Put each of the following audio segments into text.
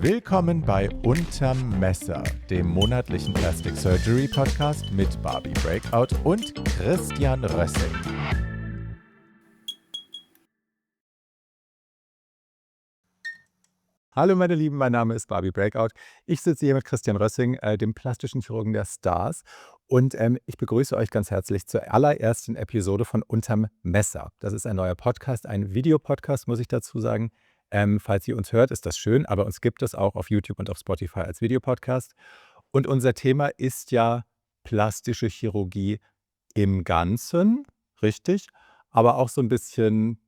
Willkommen bei Unterm Messer, dem monatlichen Plastic Surgery Podcast mit Barbie Breakout und Christian Rössing. Hallo meine Lieben, mein Name ist Barbie Breakout. Ich sitze hier mit Christian Rössing, dem plastischen Chirurgen der Stars. Und ich begrüße euch ganz herzlich zur allerersten Episode von Unterm Messer. Das ist ein neuer Podcast, ein Videopodcast, muss ich dazu sagen. Falls ihr uns hört, ist das schön, aber uns gibt es auch auf YouTube und auf Spotify als Videopodcast. Und unser Thema ist ja plastische Chirurgie im Ganzen, richtig? Aber auch so ein bisschen,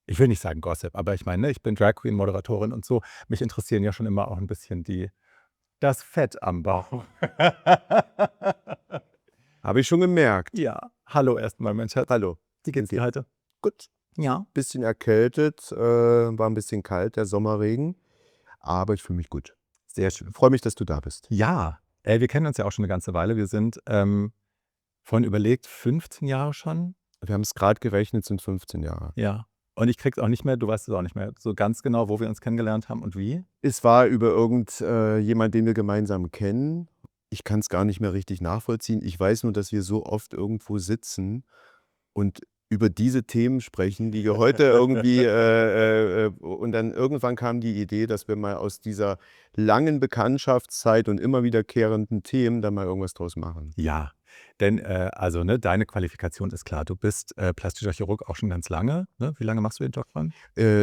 ich will nicht sagen Gossip, aber ich meine, ne, ich bin Drag Queen, Moderatorin und so. Mich interessieren ja schon immer auch ein bisschen das Fett am Bauch. Habe ich schon gemerkt. Ja, hallo erstmal, Mensch. Hallo. Wie geht's dir heute? Gut. Ja. Bisschen erkältet, war ein bisschen kalt, der Sommerregen, aber ich fühle mich gut. Sehr schön. Freue mich, dass du da bist. Ja, wir kennen uns ja auch schon eine ganze Weile. Wir sind, vorhin überlegt, 15 Jahre schon? Wir haben es gerade gerechnet, sind 15 Jahre. Ja. Und ich krieg's auch nicht mehr, du weißt es auch nicht mehr so ganz genau, wo wir uns kennengelernt haben und wie? Es war über jemand, den wir gemeinsam kennen. Ich kann es gar nicht mehr richtig nachvollziehen. Ich weiß nur, dass wir so oft irgendwo sitzen und über diese Themen sprechen, die wir heute irgendwie und dann irgendwann kam die Idee, dass wir mal aus dieser langen Bekanntschaftszeit und immer wiederkehrenden Themen da mal irgendwas draus machen. Ja, denn, also, ne, deine Qualifikation ist klar. Du bist, plastischer Chirurg auch schon ganz lange, ne? Wie lange machst du den Job schon?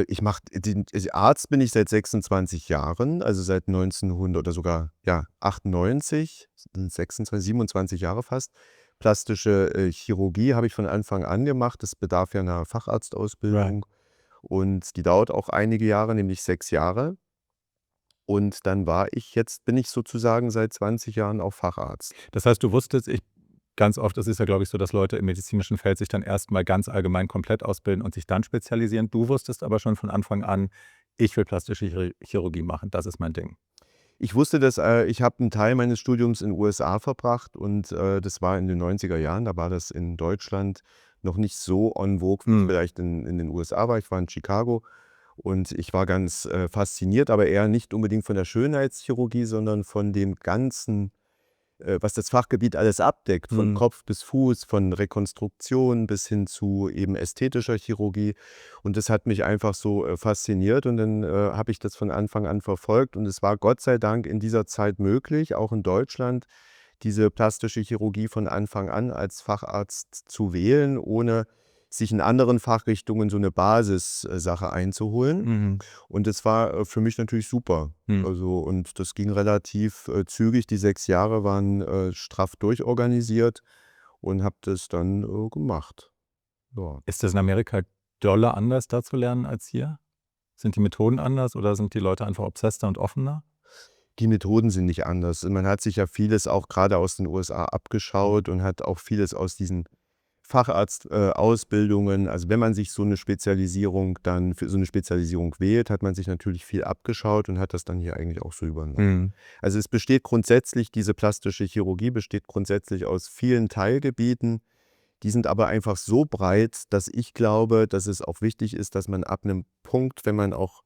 Ich mache den Arzt bin ich seit 26 Jahren, also seit 1900 oder sogar, ja, 98, sind 26, 27 Jahre fast. Plastische, Chirurgie habe ich von Anfang an gemacht. Das bedarf ja einer Right. Facharztausbildung und die dauert auch einige Jahre, nämlich 6 Jahre. Und dann bin ich sozusagen seit 20 Jahren auch Facharzt. Das heißt, du wusstest ganz oft ist es ja, glaube ich, so, dass Leute im medizinischen Feld sich dann erst mal ganz allgemein komplett ausbilden und sich dann spezialisieren. Du wusstest aber schon von Anfang an: „Ich will plastische Chirurgie machen, das ist mein Ding.“ Ich wusste, ich habe einen Teil meines Studiums in USA verbracht und, das war in den 90er Jahren. Da war das in Deutschland noch nicht so en vogue, wie es Mhm. vielleicht in den USA war. Ich war in Chicago und ich war ganz, fasziniert, aber eher nicht unbedingt von der Schönheitschirurgie, sondern von dem Ganzen, was das Fachgebiet alles abdeckt, von Mhm. Kopf bis Fuß, von Rekonstruktion bis hin zu eben ästhetischer Chirurgie. Und das hat mich einfach so, fasziniert und dann, habe ich das von Anfang an verfolgt und es war Gott sei Dank in dieser Zeit möglich, auch in Deutschland, diese plastische Chirurgie von Anfang an als Facharzt zu wählen, ohne sich in anderen Fachrichtungen so eine Basissache einzuholen. Mhm. Und das war, für mich natürlich super. Mhm. Also und das ging relativ, zügig. Die 6 Jahre waren, straff durchorganisiert und habe das dann, gemacht. Ja. Ist das in Amerika dolle anders, da zu lernen als hier? Sind die Methoden anders oder sind die Leute einfach obsesster und offener? Die Methoden sind nicht anders. Man hat sich ja vieles auch gerade aus den USA abgeschaut und hat auch vieles aus diesen Facharztausbildungen, Ausbildungen, also wenn man sich so eine Spezialisierung dann für so eine Spezialisierung wählt, hat man sich natürlich viel abgeschaut und hat das dann hier eigentlich auch so übernommen. Mhm. Also, diese plastische Chirurgie besteht grundsätzlich aus vielen Teilgebieten. Die sind aber einfach so breit, dass ich glaube, dass es auch wichtig ist, dass man ab einem Punkt, wenn man auch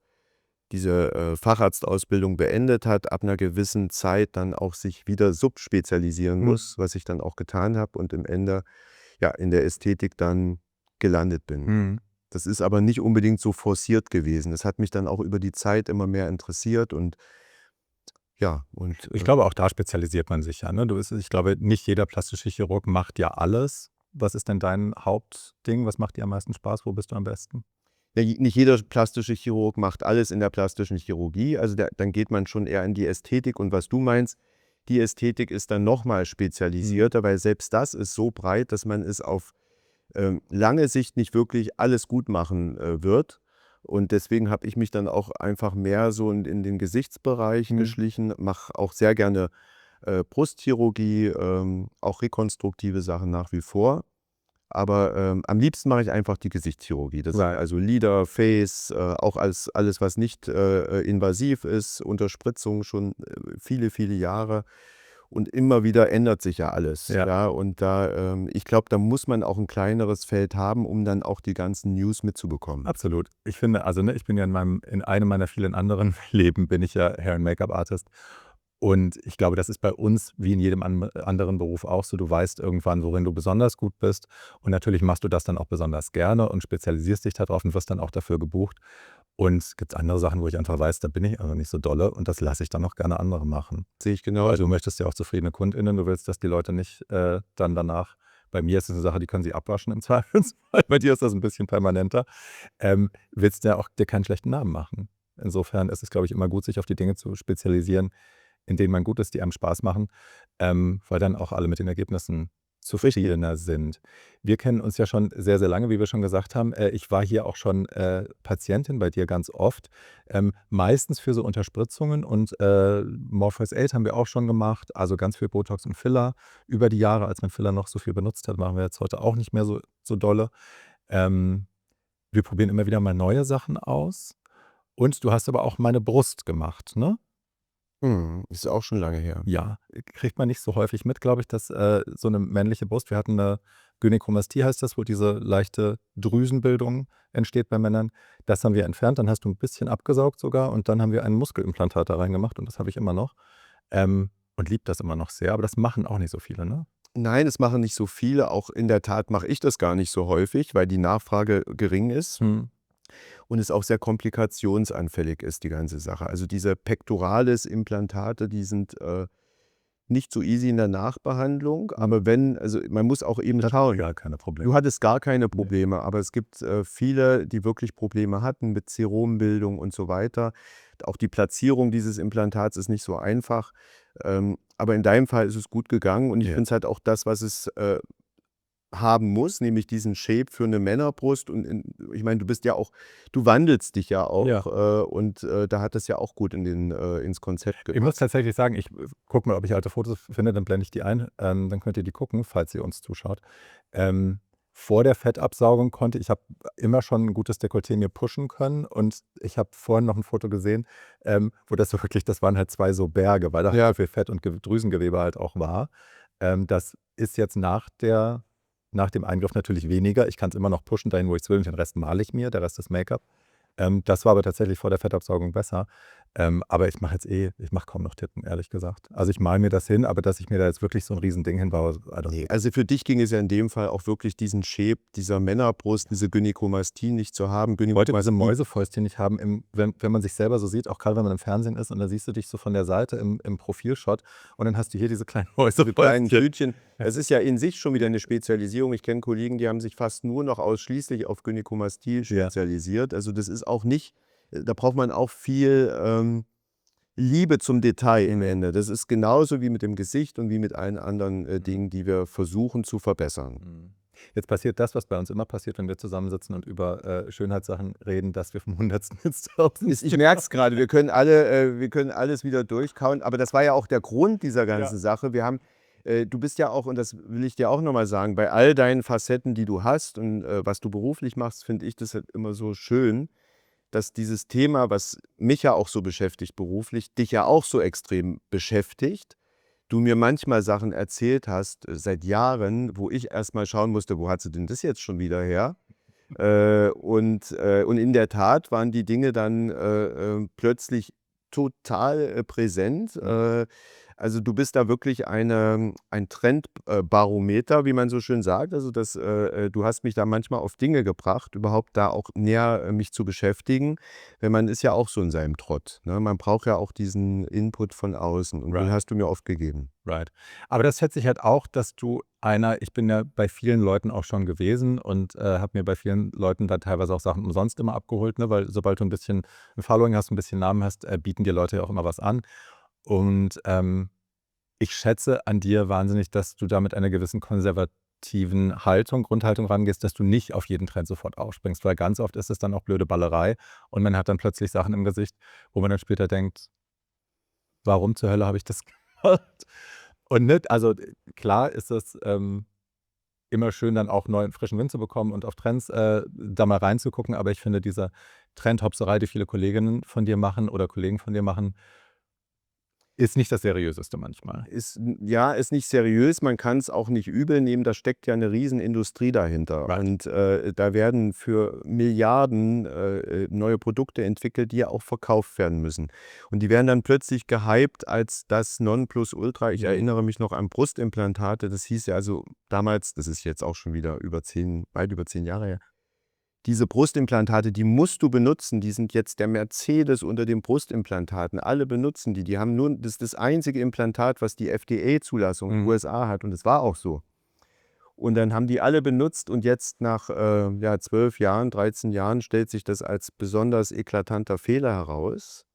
diese, Facharztausbildung beendet hat, ab einer gewissen Zeit dann auch sich wieder subspezialisieren Mhm. muss, was ich dann auch getan habe und im Ende, ja, in der Ästhetik dann gelandet bin. Mhm. Das ist aber nicht unbedingt so forciert gewesen. Das hat mich dann auch über die Zeit immer mehr interessiert und ja, und, Ich glaube, auch da spezialisiert man sich ja, ne? Ich glaube, nicht jeder plastische Chirurg macht ja alles. Was ist denn dein Hauptding? Was macht dir am meisten Spaß? Wo bist du am besten? ja, nicht jeder plastische Chirurg macht alles in der plastischen Chirurgie. Also, dann geht man schon eher in die Ästhetik und was du meinst, die Ästhetik ist dann noch mal Mhm. spezialisierter, weil selbst das ist so breit, dass man es auf, lange Sicht nicht wirklich alles gut machen, wird. Und deswegen habe ich mich dann auch einfach mehr so in den Gesichtsbereich Mhm. geschlichen, mache auch sehr gerne, Brustchirurgie, auch rekonstruktive Sachen nach wie vor. Aber, am liebsten mache ich einfach die Gesichtschirurgie. Das Right. also Lider, Face, auch alles, was nicht, invasiv ist, Unterspritzung schon, viele, viele Jahre. und immer wieder ändert sich ja alles. Ja. Ja, und ich glaube, da muss man auch ein kleineres Feld haben, um dann auch die ganzen News mitzubekommen. Absolut. Ich finde, also, ne, ich bin ja in einem meiner vielen anderen Leben bin ich ja Hair and Make-up-Artist. Und ich glaube, das ist bei uns wie in jedem anderen Beruf auch so. Du weißt irgendwann, worin du besonders gut bist. Und natürlich machst du das dann auch besonders gerne und spezialisierst dich darauf und wirst dann auch dafür gebucht. Und es gibt andere Sachen, wo ich einfach weiß, da bin ich einfach nicht so dolle und das lasse ich dann auch gerne andere machen. Sehe ich Weil genauso. du möchtest ja auch zufriedene KundInnen. Du willst, dass die Leute nicht dann danach, bei mir ist es eine Sache, die können sie abwaschen im Zweifelsfall. Bei dir ist das ein bisschen permanenter. Willst du ja auch dir keinen schlechten Namen machen. Insofern ist es, glaube ich, immer gut, sich auf die Dinge zu spezialisieren, in denen man gut ist, die einem Spaß machen, weil dann auch alle mit den Ergebnissen zufriedener sind. Wir kennen uns ja schon sehr, sehr lange, wie wir schon gesagt haben. Ich war hier auch schon Patientin bei dir ganz oft, meistens für so Unterspritzungen und Morpheus 8 haben wir auch schon gemacht, also ganz viel Botox und Filler. Über die Jahre, als man Filler noch so viel benutzt hat, machen wir jetzt heute auch nicht mehr so dolle. Ähm, Wir probieren immer wieder mal neue Sachen aus. Und du hast aber auch meine Brust gemacht, ne? Ist auch schon lange her. Ja, kriegt man nicht so häufig mit, glaube ich, dass so eine männliche Brust, wir hatten 'ne Gynäkomastie heißt das, wo diese leichte Drüsenbildung entsteht bei Männern. Das haben wir entfernt, dann hast du ein bisschen abgesaugt sogar und dann haben wir ein Muskelimplantat da reingemacht und das habe ich immer noch, und liebe das immer noch sehr, aber das machen auch nicht so viele, ne? Nein, es machen nicht so viele. Auch in der Tat mache ich das gar nicht so häufig, weil die Nachfrage gering ist Mhm. und es auch sehr komplikationsanfällig ist, die ganze Sache. Also diese Pectoralis-Implantate, die sind nicht so easy in der Nachbehandlung, aber also man muss auch eben schauen. Ja, keine Probleme. Du hattest gar keine Probleme, aber es gibt viele, die wirklich Probleme hatten mit Serumbildung und so weiter. Auch die Platzierung dieses Implantats ist nicht so einfach. Aber in deinem Fall ist es gut gegangen und ich Ja. finde es halt auch das, was es haben muss, nämlich diesen Shape für eine Männerbrust. Und ich meine, du wandelst dich ja Ja. auch und da hat das ja auch gut ins Konzept Ich muss gepasst. tatsächlich sagen, ich gucke mal, ob ich alte Fotos finde, dann blende ich die ein. Dann könnt ihr die gucken, falls ihr uns zuschaut. Ähm, Vor der Fettabsaugung konnte ich habe immer schon ein gutes Dekolleté mir pushen können und ich habe vorhin noch ein Foto gesehen, wo das so wirklich das waren halt 2 so Berge, weil da halt Ja. so viel Fett und Drüsengewebe halt auch war. Das ist jetzt nach dem Eingriff natürlich weniger. Ich kann es immer noch pushen dahin, wo ich's will und den Rest male ich mir, der Rest ist Make-up. Das war aber tatsächlich vor der Fettabsaugung besser. Aber ich mache kaum noch Titten, ehrlich gesagt. Also, ich male mir das hin, aber dass ich mir da jetzt wirklich so 'n Riesending hinbaue, I don't Ne, also für dich ging es ja in dem Fall auch wirklich diesen Shape dieser Männerbrust, diese Gynäkomastie nicht zu haben. ich wollte diese Gynäkomastie Mäusefäustchen nicht haben, wenn man sich selber so sieht, auch grade wenn man im Fernsehen ist und dann siehst du dich so von der Seite im Profilshot und dann hast du hier diese kleinen mit kleinen Mäusefäustchen. Tütchen. Es ist ja in sich schon wieder 'ne Spezialisierung. Ich kenne Kollegen, die haben sich fast nur noch ausschließlich auf Gynäkomastie Ja, spezialisiert. Also das ist auch nicht da braucht man auch viel Liebe zum Detail im Ende. Das ist genauso wie mit dem Gesicht und wie mit allen anderen Dingen, die wir versuchen zu verbessern. mhm. Jetzt passiert das, was bei uns immer passiert, wenn wir zusammensitzen und über Schönheitssachen reden, dass wir vom Hundertsten ins Tausendste. Ich merke es gerade. Wir können alles wieder durchkauen, aber das war ja auch der Grund dieser ganzen Ja. Sache. Du bist ja auch, und das will ich dir auch noch mal sagen, bei all deinen Facetten, die du hast und was du beruflich machst, finde ich das halt immer so schön, dass dieses Thema, was mich ja auch so beschäftigt beruflich, dich ja auch so extrem beschäftigt. Du mir manchmal Sachen erzählt hast seit Jahren, wo ich erst mal schauen musste: „Wo hat sie denn das jetzt schon wieder her?“ und in der Tat waren die Dinge dann plötzlich total präsent. Mhm. Also du bist da wirklich ein Trendbarometer, wie man so schön sagt. Also du hast mich da manchmal auf Dinge gebracht, überhaupt da auch näher mich zu beschäftigen. Denn man ist ja auch so in seinem Trott, ne? Man braucht ja auch diesen Input von außen und den Right. hast du mir oft gegeben. Right. Aber das schätze ich halt auch, dass du ich bin ja bei vielen Leuten auch schon gewesen und habe mir bei vielen Leuten dann teilweise auch Sachen umsonst immer abgeholt, ne? Weil sobald du ein bisschen 'n Following hast, ein bisschen Namen hast, bieten dir Leute ja auch immer was an. Und ich schätze an dir wahnsinnig, dass du da mit einer gewissen konservativen Grundhaltung rangehst, dass du nicht auf jeden Trend sofort aufspringst, weil ganz oft ist es dann auch blöde Ballerei und man hat dann plötzlich Sachen im Gesicht, wo man dann später denkt: „Warum zur Hölle habe ich das gemacht?“ Und, ne, also, klar ist es, immer schön, dann auch neuen frischen Wind zu bekommen und auf Trends, da mal reinzugucken, aber ich finde diese Trendhopserei, die viele Kolleginnen von dir machen oder Kollegen von dir machen Ist nicht das Seriöseste manchmal. Ist nicht seriös, man kann es auch nicht übel nehmen, da steckt ja eine Riesenindustrie dahinter. Right. Und, da werden für Milliarden, neue Produkte entwickelt, die ja auch verkauft werden müssen. Und die werden dann plötzlich gehypt als das Nonplusultra. Ich erinnere mich noch an Brustimplantate, das hieß ja also damals, das ist jetzt auch schon wieder weit über 10 Jahre her. Diese Brustimplantate, die musst du benutzen, die sind jetzt der Mercedes unter den Brustimplantaten. Alle benutzen die. Die haben nur das ist das einzige Implantat, was die FDA-Zulassung in den USA hat, und das war auch so. Und dann haben die alle benutzt und jetzt nach, 12 Jahren, 13 Jahren stellt sich das als besonders eklatanter Fehler heraus.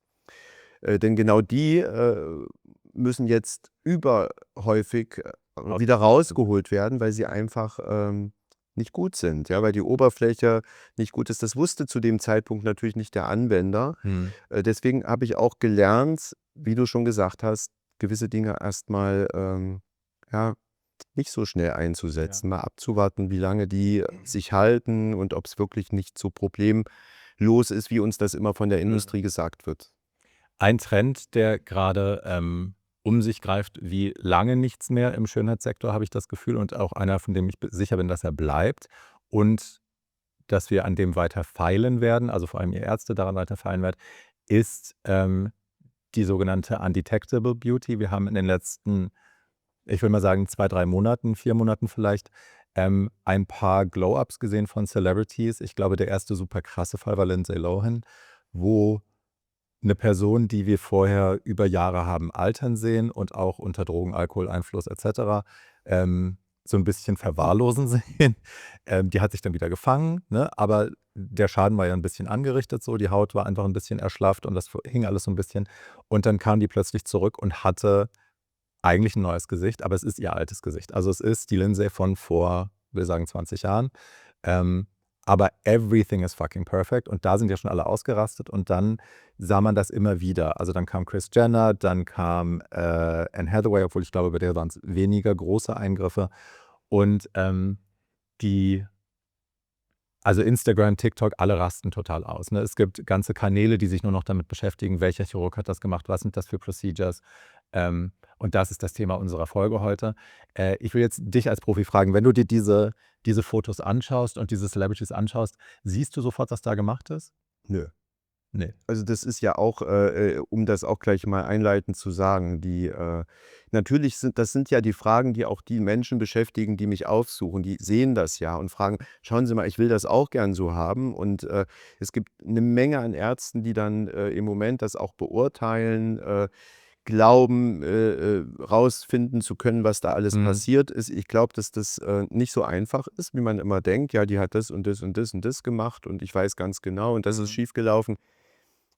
Denn genau die, müssen jetzt überhäufig, wieder rausgeholt werden, weil sie einfach, nicht gut sind, ja, weil die Oberfläche nicht gut ist. Das wusste zu dem Zeitpunkt natürlich nicht der Anwender. Deswegen habe ich auch gelernt, wie du schon gesagt hast, gewisse Dinge erstmal ja, nicht so schnell einzusetzen, mal abzuwarten, wie lange die sich halten und ob es wirklich nicht so problemlos ist, wie uns das immer von der Industrie gesagt wird. Ein Trend, der gerade um sich greift wie lange nichts mehr im Schönheitssektor, habe ich das Gefühl, und auch einer, von dem ich sicher bin, dass er bleibt und dass wir an dem weiter feilen werden, also vor allem ihr Ärzte daran weiter feilen werden, ist die sogenannte Undetectable Beauty. Wir haben in den letzten, ich will mal sagen, 2, 3 Monaten, 4 Monaten vielleicht, ein paar Glow-Ups gesehen von Celebrities. Ich glaube, der erste super krasse Fall war Lindsay Lohan, wo eine Person, die wir vorher über Jahre haben altern sehen und auch unter Drogen, Alkoholeinfluss et cetera, so ein bisschen verwahrlosen sehen. Die hat sich dann wieder gefangen, ne? Aber der Schaden war ja ein bisschen angerichtet so. Die Haut war einfach ein bisschen erschlafft und das hing alles so ein bisschen. Und dann kam die plötzlich zurück und hatte eigentlich ein neues Gesicht, aber es ist ihr altes Gesicht. Also, es ist die Lindsay von vor, will sagen 20 Jahren. Ähm, aber everything is fucking perfect und da sind ja schon alle ausgerastet und dann sah man das immer wieder. Also, dann kam Kris Jenner, dann kam, Anne Hathaway, obwohl ich glaube, bei der waren es weniger große Eingriffe. Und, die also Instagram, TikTok, alle rasten total aus, ne? Es gibt ganze Kanäle, die sich nur noch damit beschäftigen, welcher Chirurg hat das gemacht, was sind das für Procedures? Und das ist das Thema unserer Folge heute. Ich will jetzt dich als Profi fragen, wenn du dir diese Fotos anschaust und diese Celebrities anschaust, siehst du sofort, was da gemacht ist? Nö. Ne. Also, das ist ja auch, um das auch gleich mal einleitend zu sagen, natürlich sind ja die Fragen, die auch die Menschen beschäftigen, die mich aufsuchen. Die sehen das ja und fragen: „Schauen Sie mal, ich will das auch gern so haben." Und, es gibt eine Menge an Ärzten, die dann, im Moment das auch beurteilen, glauben, rausfinden zu können, was da alles passiert ist. Ich glaube, dass das, nicht so einfach ist, wie man immer denkt: „Ja, die hat das und das und das und das gemacht und ich weiß ganz genau und das ist schiefgelaufen."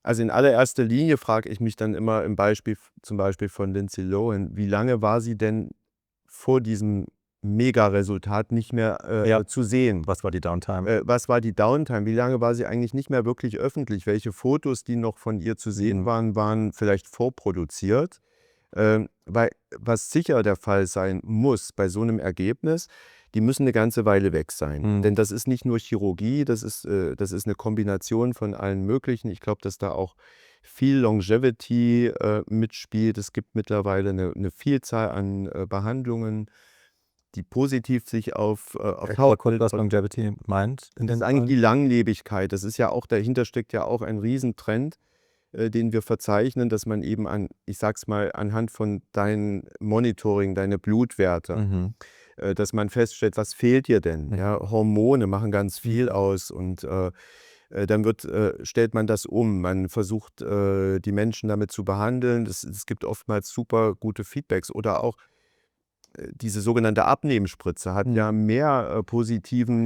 Also, in allererster Linie frage ich mich dann immer im Beispiel zum Beispiel von Lindsay Lohan: Wie lange war sie denn vor diesem Megaresultat nicht mehr, Ja. zu sehen? Was war die Downtime? Was war die Downtime? Wie lange war sie eigentlich nicht mehr wirklich öffentlich? Welche Fotos, die noch von ihr zu sehen waren, waren vielleicht vorproduziert? Weil was sicher der Fall sein muss bei so einem Ergebnis, die müssen eine ganze Weile weg sein. Denn das ist nicht nur Chirurgie, das ist 'ne Kombination von allen möglichen. Ich glaube, dass da auch viel Longevity, mitspielt. Es gibt mittlerweile eine Vielzahl an, Behandlungen, die positiv sich auf Erklär kurz, Hautbild was Longevity meint in das den ist eigentlich die Zahlen? Langlebigkeit. Das ist ja auch dahinter steckt ja auch ein Riesentrend, den wir verzeichnen, dass man eben ich sage es mal, anhand von deinem Monitoring, deine Blutwerte, Mhm. dass man feststellt, was fehlt dir denn? Ja, Hormone machen ganz viel Mhm. aus und, dann stellt man das um. Man versucht, die Menschen damit zu behandeln. Es gibt oftmals super gute Feedbacks oder auch diese sogenannte Abnehmspritze hat ja mehr, positiven,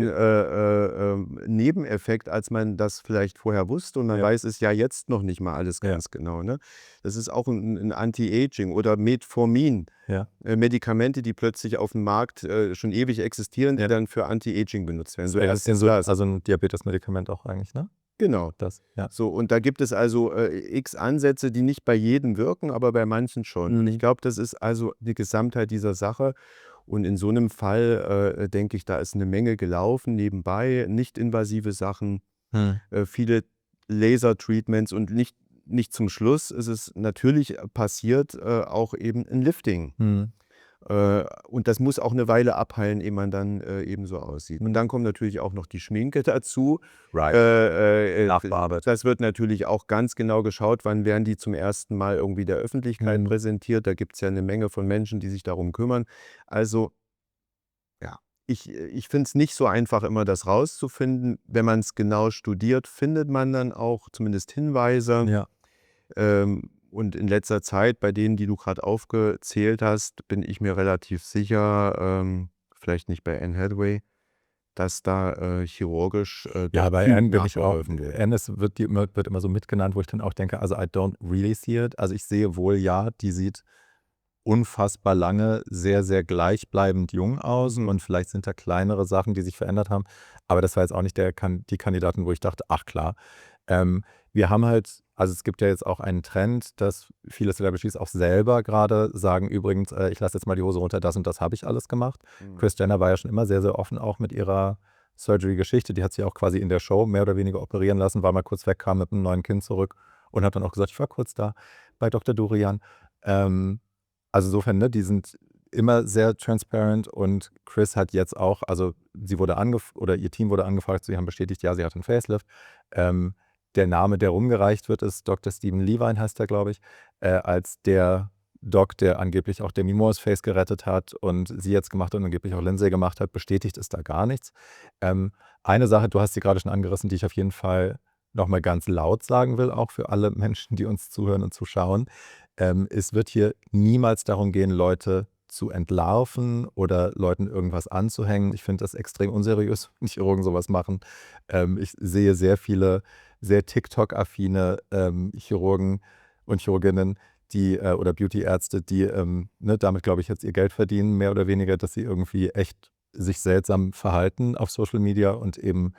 Nebeneffekt, als man das vielleicht vorher wusste und man Ja. weiß es ja jetzt noch nicht mal alles Ja. ganz genau, ne? Das ist auch 'n Anti-Aging oder Metformin, Ja. Medikamente, die plötzlich auf dem Markt, schon ewig existieren, die Ja. dann für Anti-Aging benutzt werden. Das So wäre 'n bisschen erstens so, das. also 'n Diabetesmedikament auch eigentlich, ne? Genau. Das, ja. So, und da gibt es also, X Ansätze, die nicht bei jedem wirken, aber bei manchen schon. Und ich glaube, das ist also die Gesamtheit dieser Sache. Und in so 'nem Fall, denke ich, da ist 'ne Menge gelaufen nebenbei, nicht-invasive Sachen, Mhm. viele Laser-Treatments und nicht zum Schluss ist es natürlich passiert auch eben ein Lifting. Mhm. Und das muss auch eine Weile abheilen, ehe man dann eben so aussieht. Und dann kommt natürlich auch noch die Schminke dazu. Right. Nachbearbeitet. Das wird natürlich auch ganz genau geschaut, wann werden die zum ersten Mal irgendwie der Öffentlichkeit Mhm. präsentiert. Da gibt es ja eine Menge von Menschen, die sich darum kümmern. Also ja, ich finde es nicht so einfach, immer das rauszufinden. Wenn man es genau studiert, findet man dann auch zumindest Hinweise. Ja. Und in letzter Zeit, bei denen, die du gerade aufgezählt hast, bin ich mir relativ sicher, vielleicht nicht bei Anne Hathaway, dass da chirurgisch Ja, doch bei viel Anne bin ich auch. nachgeholfen wurde. Anne wird immer so mitgenannt, wo ich dann auch denke, also I don't really see it. Also ich sehe wohl, ja, die sieht unfassbar lange sehr, sehr gleichbleibend jung aus Mhm. und vielleicht sind da kleinere Sachen, die sich verändert haben. Aber das war jetzt auch nicht die Kandidatin, wo ich dachte, ach klar. Wir haben halt, also es gibt ja jetzt auch einen Trend, dass viele Celebrities auch selber gerade sagen, übrigens, ich lasse jetzt mal die Hose runter, das und das habe ich alles gemacht. Mhm. Kris Jenner war ja schon immer sehr, sehr offen auch mit ihrer Surgery-Geschichte. Die hat sich auch quasi in der Show mehr oder weniger operieren lassen, war mal kurz weg, kam mit einem neuen Kind zurück und hat dann auch gesagt, ich war kurz da bei Dr. Durian. Also insofern, ne, die sind immer sehr transparent und Kris hat jetzt auch, also sie wurde oder ihr Team wurde angefragt, sie haben bestätigt, ja, sie hat einen Facelift. Der Name, der rumgereicht wird, ist Dr. Stephen Levine, heißt er, glaube ich, als der Doc, der angeblich auch Demi Moores Face gerettet hat und sie jetzt gemacht hat und angeblich auch Lindsay gemacht hat, bestätigt ist da gar nichts. Eine Sache, du hast sie gerade schon angerissen, die ich auf jeden Fall nochmal ganz laut sagen will, auch für alle Menschen, die uns zuhören und zuschauen. Es wird hier niemals darum gehen, Leute zu entlarven oder Leuten irgendwas anzuhängen. Ich finde das extrem unseriös, wenn Chirurgen sowas machen. Ich sehe sehr viele sehr TikTok-affine Chirurgen und Chirurginnen, die oder Beauty-Ärzte, die ne, damit, glaube ich, jetzt ihr Geld verdienen, mehr oder weniger, dass sie irgendwie echt sich seltsam verhalten auf Social Media und eben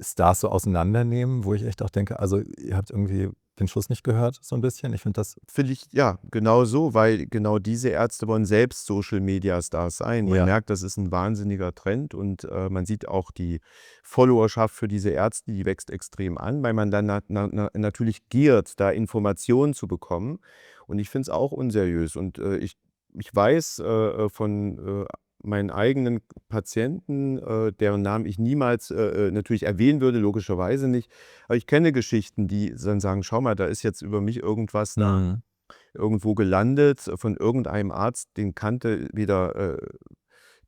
Stars so auseinandernehmen, wo ich echt auch denke, also ihr habt irgendwie den Schuss nicht gehört, so ein bisschen. Ich finde das, Finde ich, ja, genau so, weil genau diese Ärzte wollen selbst Social-Media-Stars sein. Man ja, merkt, das ist ein wahnsinniger Trend und man sieht auch die Followerschaft für diese Ärzte, die wächst extrem an, weil man dann natürlich giert, da Informationen zu bekommen. Und ich finde es auch unseriös. Und ich weiß von meinen eigenen Patienten, deren Namen ich niemals natürlich erwähnen würde, logischerweise nicht. Aber ich kenne Geschichten, die dann sagen: „Schau mal, da ist jetzt über mich irgendwas da mhm. irgendwo gelandet von irgendeinem Arzt, den kannte weder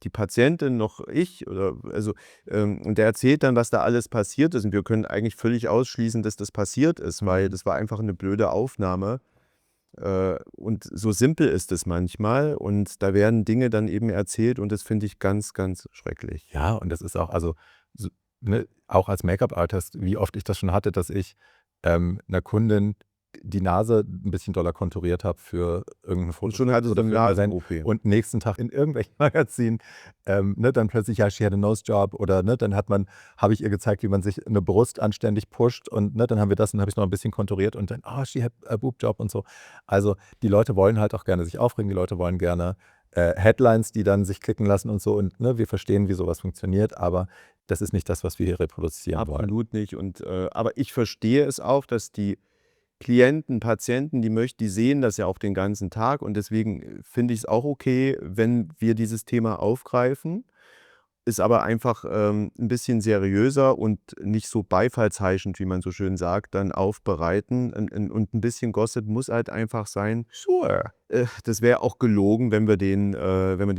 die Patientin noch ich oder also, und der erzählt dann, was da alles passiert ist und wir können eigentlich völlig ausschließen, dass das passiert ist, weil Mhm. das war einfach eine blöde Aufnahme. Und so simpel ist es manchmal und da werden Dinge dann eben erzählt und das finde ich ganz, ganz schrecklich. Ja, und das ist auch, also, so, ne, auch als Make-up-Artist, wie oft ich das schon hatte, dass ich 'ner Kundin die Nase ein bisschen doller konturiert habe für irgendein Und schon Fotoshoot hattest du oder 'ne für 'n Event Nasen-OP. und nächsten Tag in irgendwelchen Magazinen, ne, dann plötzlich, ja, she had a nose job oder, ne, dann habe ich ihr gezeigt, wie man sich eine Brust anständig pusht und, ne, dann haben wir das und habe ich's noch ein bisschen konturiert und dann: „Oh, she had a boob job“ und so. Also, die Leute wollen halt auch gerne sich aufregen, die Leute wollen gerne Headlines, die dann sich klicken lassen und so und, ne, wir verstehen, wie sowas funktioniert, aber das ist nicht das, was wir hier reproduzieren wollen. Absolut nicht und aber ich verstehe es auch, dass die Klienten, Patienten, die sehen das ja auch den ganzen Tag und deswegen finde ich es auch okay, wenn wir dieses Thema aufgreifen, ist aber einfach 'n bisschen seriöser und nicht so beifallsheischend, wie man so schön sagt, dann aufbereiten. Und 'n bisschen Gossip muss halt einfach sein. Sure. Das wäre auch gelogen, wenn wir den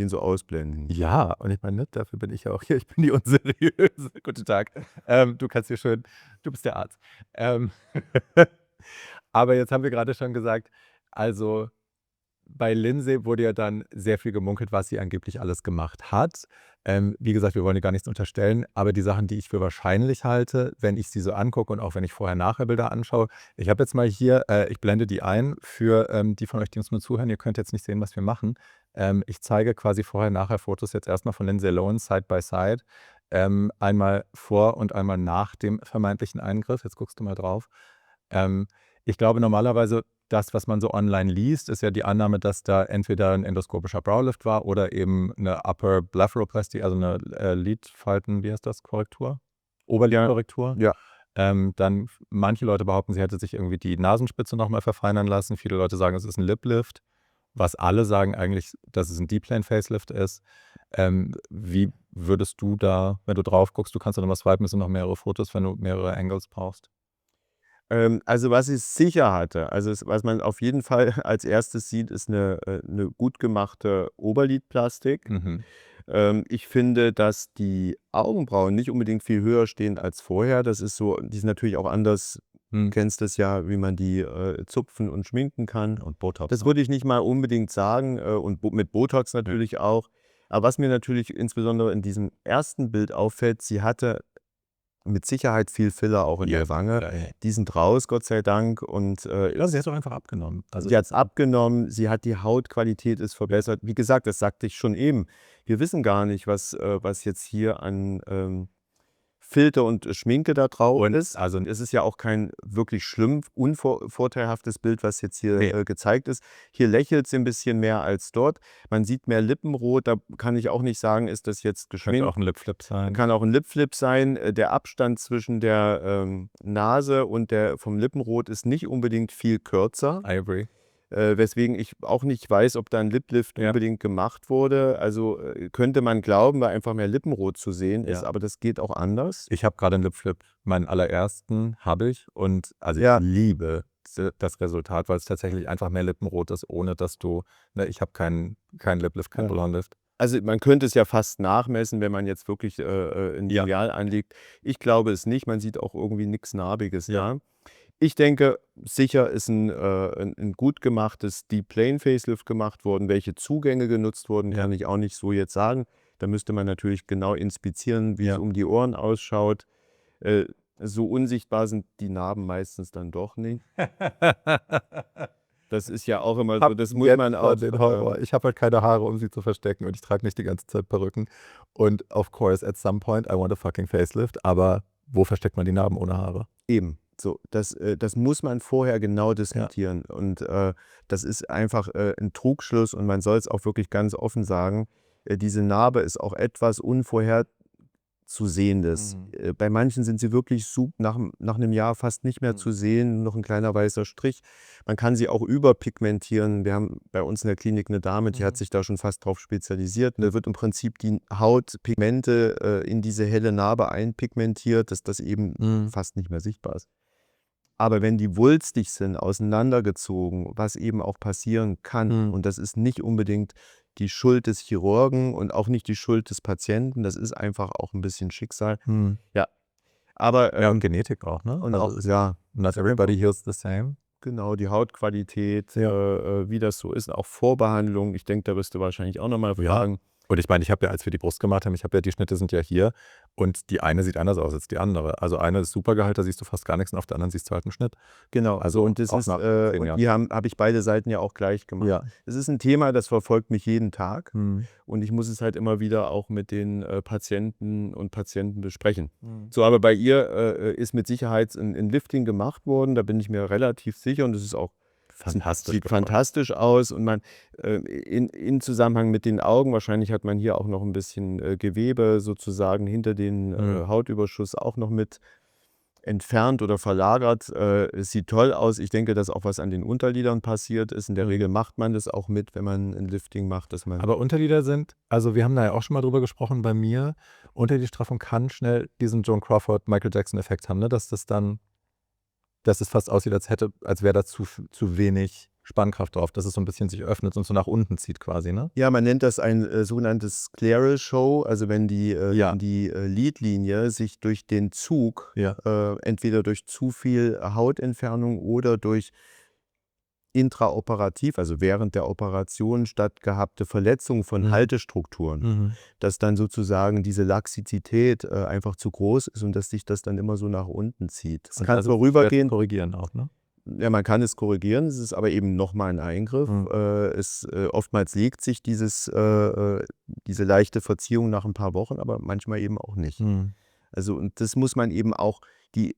so ausblenden. Ja, und ich meine, ne, dafür bin ich ja auch hier. Ich bin die Unseriöse. Guten Tag. Du kannst hier schön, du bist der Arzt. Ähm, aber jetzt haben wir gerade schon gesagt, also bei Lindsay wurde ja dann sehr viel gemunkelt, was sie angeblich alles gemacht hat. Wie gesagt, wir wollen ihr gar nichts unterstellen, aber die Sachen, die ich für wahrscheinlich halte, wenn ich sie so angucke und auch wenn ich Vorher-Nachher-Bilder anschaue. Ich habe jetzt mal hier, ich blende die ein für die von euch, die uns nur zuhören. Ihr könnt jetzt nicht sehen, was wir machen. Ich zeige quasi Vorher-Nachher-Fotos jetzt erstmal von Lindsay Lohan Side by Side. Einmal vor und einmal nach dem vermeintlichen Eingriff. Jetzt guckst du mal drauf. Ähm, Ich glaube normalerweise, das, was man so online liest, ist ja die Annahme, dass da entweder ein endoskopischer Browlift war oder eben eine Upper Blepharoplasty, also eine Lidfalten, wie heißt das, Korrektur? Ja, Oberlidkorrektur. ja. Dann manche Leute behaupten, sie hätte sich irgendwie die Nasenspitze noch mal verfeinern lassen. Viele Leute sagen, es ist ein Lip-Lift, was alle sagen eigentlich, dass es ein Deep-Plane-Facelift ist. Wie würdest du da, wenn du drauf guckst, du kannst ja noch mal swipen, es sind noch mehrere Fotos, wenn du mehrere Angles brauchst. Also, was es sicher hatte, also, was man auf jeden Fall als Erstes sieht, ist eine 'ne gut gemachte Oberlidplastik. Mhm. Ich finde, dass die Augenbrauen nicht unbedingt viel höher stehen als vorher. Das ist so, die sind natürlich auch anders. Du Mhm. kennst das ja, wie man die, zupfen und schminken kann. Und Botox, Das ne? würde ich nicht mal unbedingt sagen, und mit Botox Ja. natürlich auch. Aber was mir natürlich insbesondere in diesem ersten Bild auffällt, sie hatte mit Sicherheit viel Filler auch in Ja, der Wange. ja, ja. Die sind raus, Gott sei Dank. Und Ja, sie hat's auch einfach abgenommen. Also, sie hat's abgenommen, sie hat die Hautqualität ist verbessert. Wie gesagt, das sagte ich schon eben. Wir wissen gar nicht, was jetzt hier an, Filter und Schminke da drauf und ist. Also, es ist ja auch kein wirklich schlimm vorteilhaftes Bild, was jetzt hier, ne, gezeigt ist. Hier lächelt sie 'n bisschen mehr als dort. Man sieht mehr Lippenrot, da kann ich auch nicht sagen, ist das jetzt könnte auch geschminkt? ein Lip-Flip sein. Kann auch 'n Lipflip sein. Der Abstand zwischen der, Nase und der vom Lippenrot ist nicht unbedingt viel kürzer, I agree. weswegen ich auch nicht weiß, ob da 'n Liplift Ja, unbedingt gemacht wurde. Also, könnte man glauben, weil einfach mehr Lippenrot zu sehen ist, ja. aber das geht auch anders. Ich habe grade 'n Lip-Flip, meinen allerersten habe ich und also, ich Ja, liebe das Resultat, weil's tatsächlich einfach mehr Lippenrot ist, ohne dass du ne, ich habe keinen Lip-Lift, keinen ja. Blond-Lift. Also, man könnte es ja fast nachmessen, wenn man jetzt wirklich, 'n Ja, Lineal anlegt. Ich glaube es nicht. Man sieht auch irgendwie nix Narbiges ja. da. Ich denke, sicher ist 'n gut gemachtes Deep Plane Facelift gemacht worden. Welche Zugänge genutzt wurden, Ja, kann ich auch nicht so jetzt sagen. Da müsste man natürlich genau inspizieren, wie es ja. um die Ohren ausschaut. Äh, so unsichtbar sind die Narben meistens dann doch nicht. Das ist ja auch immer so, Habe das muss jetzt man schon auch, den Horror. Ich habe halt keine Haare, um sie zu verstecken und ich trage nicht die ganze Zeit Perücken. Und of course, at some point, I want a fucking facelift, aber wo versteckt man die Narben ohne Haare? eben, so, das muss man vorher genau Ja, diskutieren. Und, das ist einfach, 'n Trugschluss und man soll es auch wirklich ganz offen sagen. Diese Narbe ist auch etwas Unvorherzusehendes. mhm, Bei manchen sind sie wirklich nach 'nem Jahr fast nicht mehr mhm, zu sehen, noch 'n kleiner weißer Strich. Man kann sie auch überpigmentieren. Wir haben bei uns in der Klinik 'ne Dame, die hat mhm, sich da schon fast drauf spezialisiert. Und da wird im Prinzip die Hautpigmente, in diese helle Narbe einpigmentiert, dass das eben mhm, fast nicht mehr sichtbar ist. Aber wenn die wulstig sind, auseinandergezogen, was eben auch passieren kann, mhm, und das ist nicht unbedingt die Schuld des Chirurgen und auch nicht die Schuld des Patienten, das ist einfach auch 'n bisschen Schicksal. mhm. Ja, aber, Ja, und Genetik auch, ne? und Also, auch, es ja, not everybody heals the same. genau, die Hautqualität, Ja. wie das so ist, auch Vorbehandlung. Ich denke, da wirst du wahrscheinlich auch noch mal Ja. fragen. Und ich meine, ich habe ja, als wir die Brust gemacht haben, ich habe ja die Schnitte sind ja hier und die eine sieht anders aus als die andere. Also, eine ist Supergehalt, da siehst du fast gar nix und auf der anderen siehst du halt 'n Schnitt. Genau, so, Also, und das auch ist, nach 10 und Jahren. die habe ich beide Seiten ja auch gleich gemacht. Ja. Es ist 'n Thema, das verfolgt mich jeden Tag, Mhm. und ich muss es halt immer wieder auch mit den, Patienten und Patienten besprechen. Mhm. So, aber bei ihr, ist mit Sicherheit 'n Lifting gemacht worden, da bin ich mir relativ sicher, und das ist auch, Fantastisch sieht geworden. fantastisch aus, und man, in Zusammenhang mit den Augen, wahrscheinlich hat man hier auch noch 'n bisschen, Gewebe sozusagen hinter den, Mhm. Hautüberschuss auch noch mit entfernt oder verlagert. Es sieht toll aus. Ich denke, dass auch was an den Unterlidern passiert ist. In der Mhm. Regel macht man das auch mit, wenn man 'n Lifting macht, dass man, Aber Unterlider sind also, wir haben da ja auch schon mal drüber gesprochen bei mir. Unterlidstraffung kann schnell diesen Joan Crawford, Michael Jackson-Effekt haben, ne? Dass es fast aussieht, als wäre da zu wenig Spannkraft drauf, dass es so 'n bisschen sich öffnet und so nach unten zieht quasi, ne? ja, man nennt das ein, sogenanntes Scleral Show, also wenn Ja, die Lidlinie sich durch den Zug, ja. entweder durch zu viel Hautentfernung oder durch intraoperativ, also während der Operation stattgehabte Verletzung von Mhm. Haltestrukturen, Mhm. dass dann sozusagen diese Laxizität, einfach zu groß ist und dass sich das dann immer so nach unten zieht. Es Und kann das ist schwer zu vorübergehend, korrigieren auch, ne? ja, man kann es korrigieren, es ist aber eben noch mal 'n Eingriff. Mhm. Oftmals legt sich diese leichte Verziehung nach 'n paar Wochen, aber manchmal eben auch nicht. Mhm. Also, und das muss man eben auch, die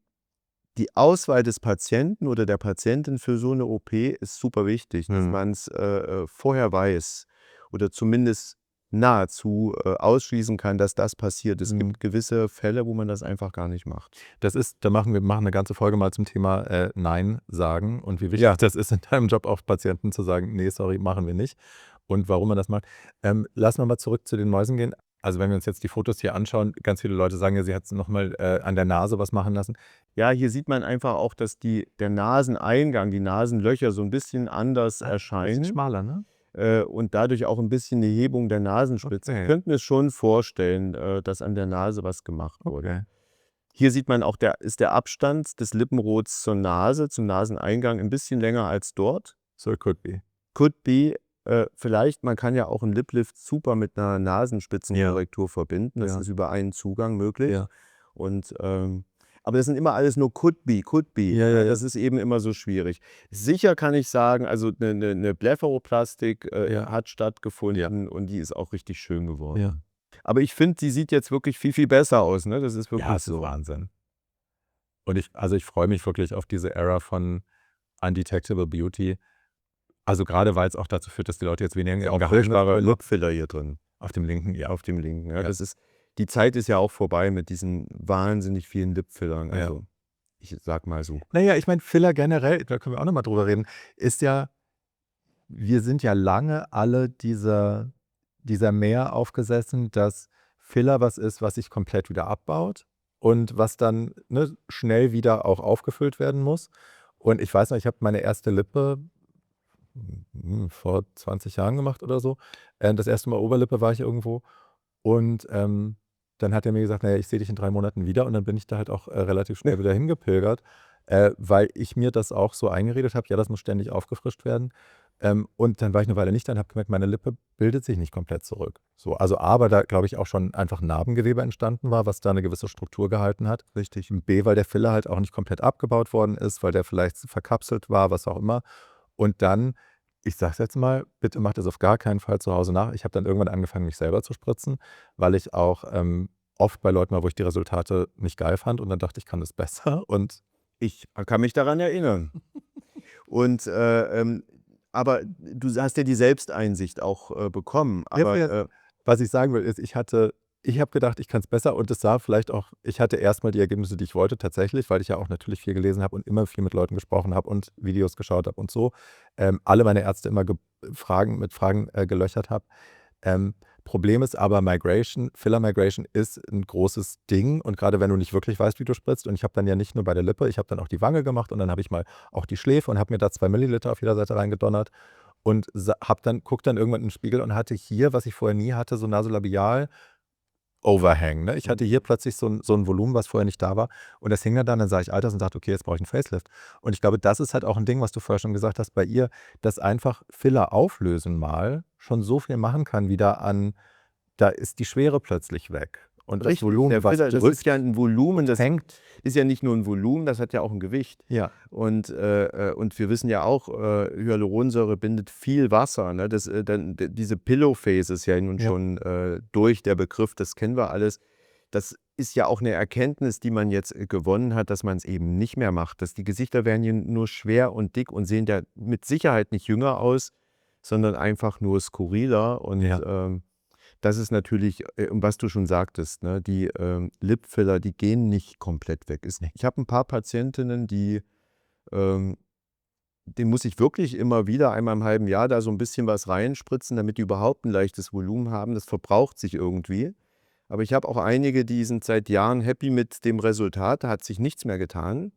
Auswahl des Patienten oder der Patientin für so 'ne OP ist super wichtig, dass Mhm. man's, vorher weiß oder zumindest nahezu ausschließen kann, dass das passiert. Es gibt gewisse Fälle, wo man das einfach gar nicht macht. Wir machen eine ganze Folge mal zum Thema Nein sagen und wie wichtig das ist in deinem Job auch Patienten zu sagen, nee, sorry, machen wir nicht und warum man das macht. Lassen wir mal zurück zu den Mäusen gehen. Also wenn wir uns jetzt die Fotos hier anschauen, ganz viele Leute sagen ja, sie hat nochmal an der Nase was machen lassen. Ja, hier sieht man einfach auch, dass der Naseneingang, die Nasenlöcher so ein bisschen anders Bisschen erscheinen schmaler, ne? und dadurch auch ein bisschen eine Hebung der Nasenspitze. Okay. Ich könnte mir schon vorstellen, dass an der Nase was gemacht wurde. Okay. Hier sieht man auch, ist der Abstand des Lippenrots zur Nase, zum Naseneingang ein bisschen länger als dort. So it could be. Could be. Vielleicht, man kann ja auch einen Liplift super mit einer Nasenspitzenkorrektur verbinden. Das Ja. ist über einen Zugang möglich. Ja. Und, aber das sind immer alles nur could be. Ja. Das ist eben immer so schwierig. Sicher kann ich sagen, also eine Blepharoplastik hat stattgefunden und die ist auch richtig schön geworden. Ja. Aber ich finde, sie sieht jetzt wirklich viel, viel besser aus. Ne? Das ist wirklich Ja, es ist Wahnsinn. Und ich freue mich wirklich auf diese Ära von Undetectable Beauty. Also gerade weil es auch dazu führt, dass die Leute jetzt weniger Auch geheimnisvolle Lipfiller hier drin. auf dem linken, ja. Auf dem linken. Ja. Ja. Die Zeit ist ja auch vorbei mit diesen wahnsinnig vielen Lipfillern. Ja. Also, ich sag mal so. Naja, ich meine, Filler generell, da können wir auch nochmal drüber reden, ist ja, wir sind ja lange alle dieser Mär aufgesessen, dass Filler was ist, was sich komplett wieder abbaut und was dann schnell wieder auch aufgefüllt werden muss. Und ich weiß noch, ich habe meine erste Lippe vor 20 Jahren gemacht oder so. Das erste Mal Oberlippe war ich irgendwo und dann hat er mir gesagt, naja, ich sehe dich in 3 Monaten wieder und dann bin ich da halt auch relativ schnell wieder hingepilgert, weil ich mir das auch so eingeredet habe, ja, das muss ständig aufgefrischt werden. Und dann war ich eine Weile nicht da und habe gemerkt, meine Lippe bildet sich nicht komplett zurück. So, also aber da glaube ich auch schon einfach Narbengewebe entstanden war, was da eine gewisse Struktur gehalten hat. Richtig. Und B, weil der Filler halt auch nicht komplett abgebaut worden ist, weil der vielleicht verkapselt war, was auch immer. Und dann, ich sage es jetzt mal, bitte macht das auf gar keinen Fall zu Hause nach. Ich habe dann irgendwann angefangen, mich selber zu spritzen, weil ich auch oft bei Leuten war, wo ich die Resultate nicht geil fand und dann dachte ich, kann das besser. Und Ich kann mich daran erinnern. Und, aber du hast ja die Selbsteinsicht auch bekommen. Aber was ich sagen will, ist, ich habe gedacht, ich kann es besser und es sah vielleicht auch, ich hatte erstmal die Ergebnisse, die ich wollte, tatsächlich, weil ich ja auch natürlich viel gelesen habe und immer viel mit Leuten gesprochen habe und Videos geschaut habe und so. Alle meine Ärzte immer mit Fragen gelöchert habe. Problem ist aber Filler Migration ist ein großes Ding und gerade wenn du nicht wirklich weißt, wie du spritzt und ich habe dann ja nicht nur bei der Lippe, ich habe dann auch die Wange gemacht und dann habe ich mal auch die Schläfe und habe mir da 2 Milliliter auf jeder Seite reingedonnert und guck dann irgendwann in den Spiegel und hatte hier, was ich vorher nie hatte, so Nasolabial Overhang. Ne? Ich hatte hier plötzlich so ein Volumen, was vorher nicht da war und das hing dann sah ich alt aus und dachte, okay, jetzt brauche ich einen Facelift. Und ich glaube, das ist halt auch ein Ding, was du vorher schon gesagt hast bei ihr, dass einfach Filler auflösen mal schon so viel machen kann wieder da ist die Schwere plötzlich weg. Und das richtig, Volumen, der was Filler, das drückt, ist ja ein Volumen, das hängt. ist ja nicht nur ein Volumen, das hat ja auch ein Gewicht. Ja. Und wir wissen ja auch, Hyaluronsäure bindet viel Wasser. Ne? Diese Pillow Phase ist ja nun schon durch, der Begriff, das kennen wir alles. Das ist ja auch eine Erkenntnis, die man jetzt gewonnen hat, dass man es eben nicht mehr macht. Dass die Gesichter werden ja nur schwer und dick und sehen ja mit Sicherheit nicht jünger aus, sondern einfach nur skurriler. Und das ist natürlich, was du schon sagtest, ne, die Lipfiller, die gehen nicht komplett weg. Ich habe ein paar Patientinnen, denen muss ich wirklich immer wieder einmal im halben Jahr da so ein bisschen was reinspritzen, damit die überhaupt ein leichtes Volumen haben. Das verbraucht sich irgendwie. Aber ich habe auch einige, die sind seit Jahren happy mit dem Resultat, da hat sich nichts mehr getan.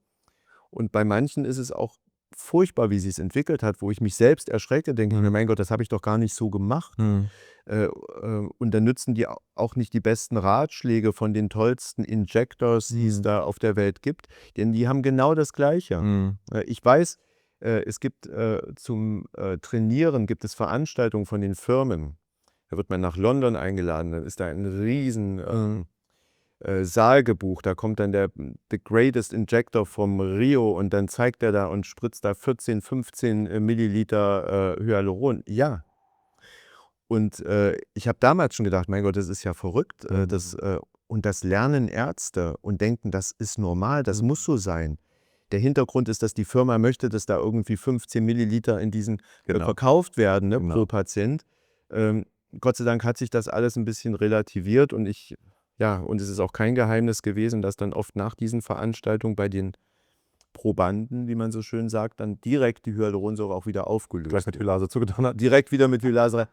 Und bei manchen ist es auch furchtbar, wie sie es entwickelt hat, wo ich mich selbst erschrecke, denke ich mir, mein Gott, das habe ich doch gar nicht so gemacht. Und dann nützen die auch nicht die besten Ratschläge von den tollsten Injectors, die es da auf der Welt gibt, denn die haben genau das Gleiche. Ich weiß, es gibt zum Trainieren gibt es Veranstaltungen von den Firmen. Da wird man nach London eingeladen, dann ist da ein riesen Saal gebucht. Da kommt dann der The Greatest Injector vom Rio und dann zeigt er da und spritzt da 14, 15 Milliliter Hyaluron. Ja. Und ich habe damals schon gedacht, mein Gott, das ist ja verrückt. Und das lernen Ärzte und denken, das ist normal, das muss so sein. Der Hintergrund ist, dass die Firma möchte, dass da irgendwie 15 Milliliter in diesen verkauft werden, ne, pro Patient. Gott sei Dank hat sich das alles ein bisschen relativiert und und es ist auch kein Geheimnis gewesen, dass dann oft nach diesen Veranstaltungen bei den Probanden, wie man so schön sagt, dann direkt die Hyaluronsäure auch wieder Gleich aufgelöst mit wurde. Hylase zugetan hat. Direkt wieder mit Hyaluronsäure.